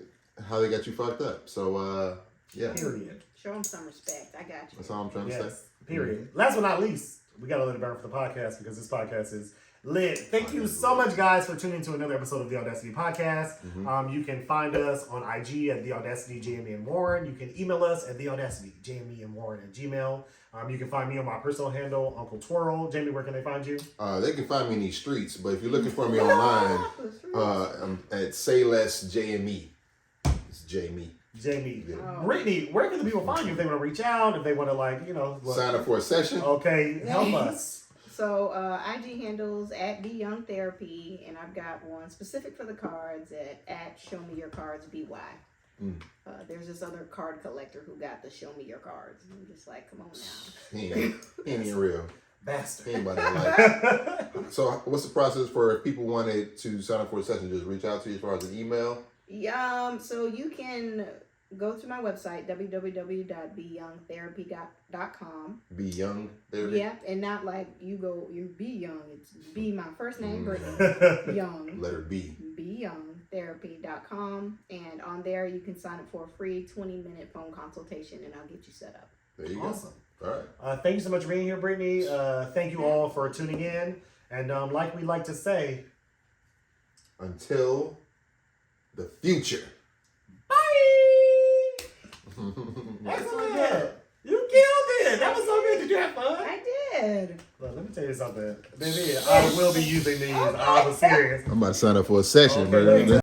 how they got you fucked up. So, yeah. Period. Show them some respect. I got you. That's all I'm trying to say. Yes. Period. Last but not least, we got to let it burn for the podcast because this podcast is lit. Thank you so much, guys, for tuning to another episode of The Audacity Podcast. You can find us on IG at The Audacity, Jamie and Warren. You can email us at The Audacity, Jamie and Warren at Gmail. You can find me on my personal handle, Uncle Twirl. Jamie, where can they find you? They can find me in these streets, but if you're looking for me online, I'm at Say Less JME. It's Jamie. Jamie. Oh. Brittany, where can the people find you if they want to reach out, if they want to sign up for a session? Okay, help us. So IG handles at BYoungTherapy, and I've got one specific for the cards at Show Me Your Cards BY. There's this other card collector who got the Show Me Your Cards. And I'm just like, come on now. He ain't even real. Bastard. He ain't about that life. So what's the process for if people wanted to sign up for a session? Just reach out to you as far as an email? So you can go to my website, www.BYoungTherapy.com. Be Young Therapy? Yep, and not like you be young. It's be my first name, Brittany. Young. Letter B. BYoungTherapy.com. And on there you can sign up for a free 20-minute phone consultation and I'll get you set up. There you Awesome. go. All right. Thank you so much for being here, Brittany. Thank you all for tuning in. And like we like to say, until the future. bye! Excellent. Good. You killed it. That was so good. Did you have fun? I did. Look, let me tell you something. Baby, I will be using these. I was serious. I'm about to sign up for a session, Okay, man.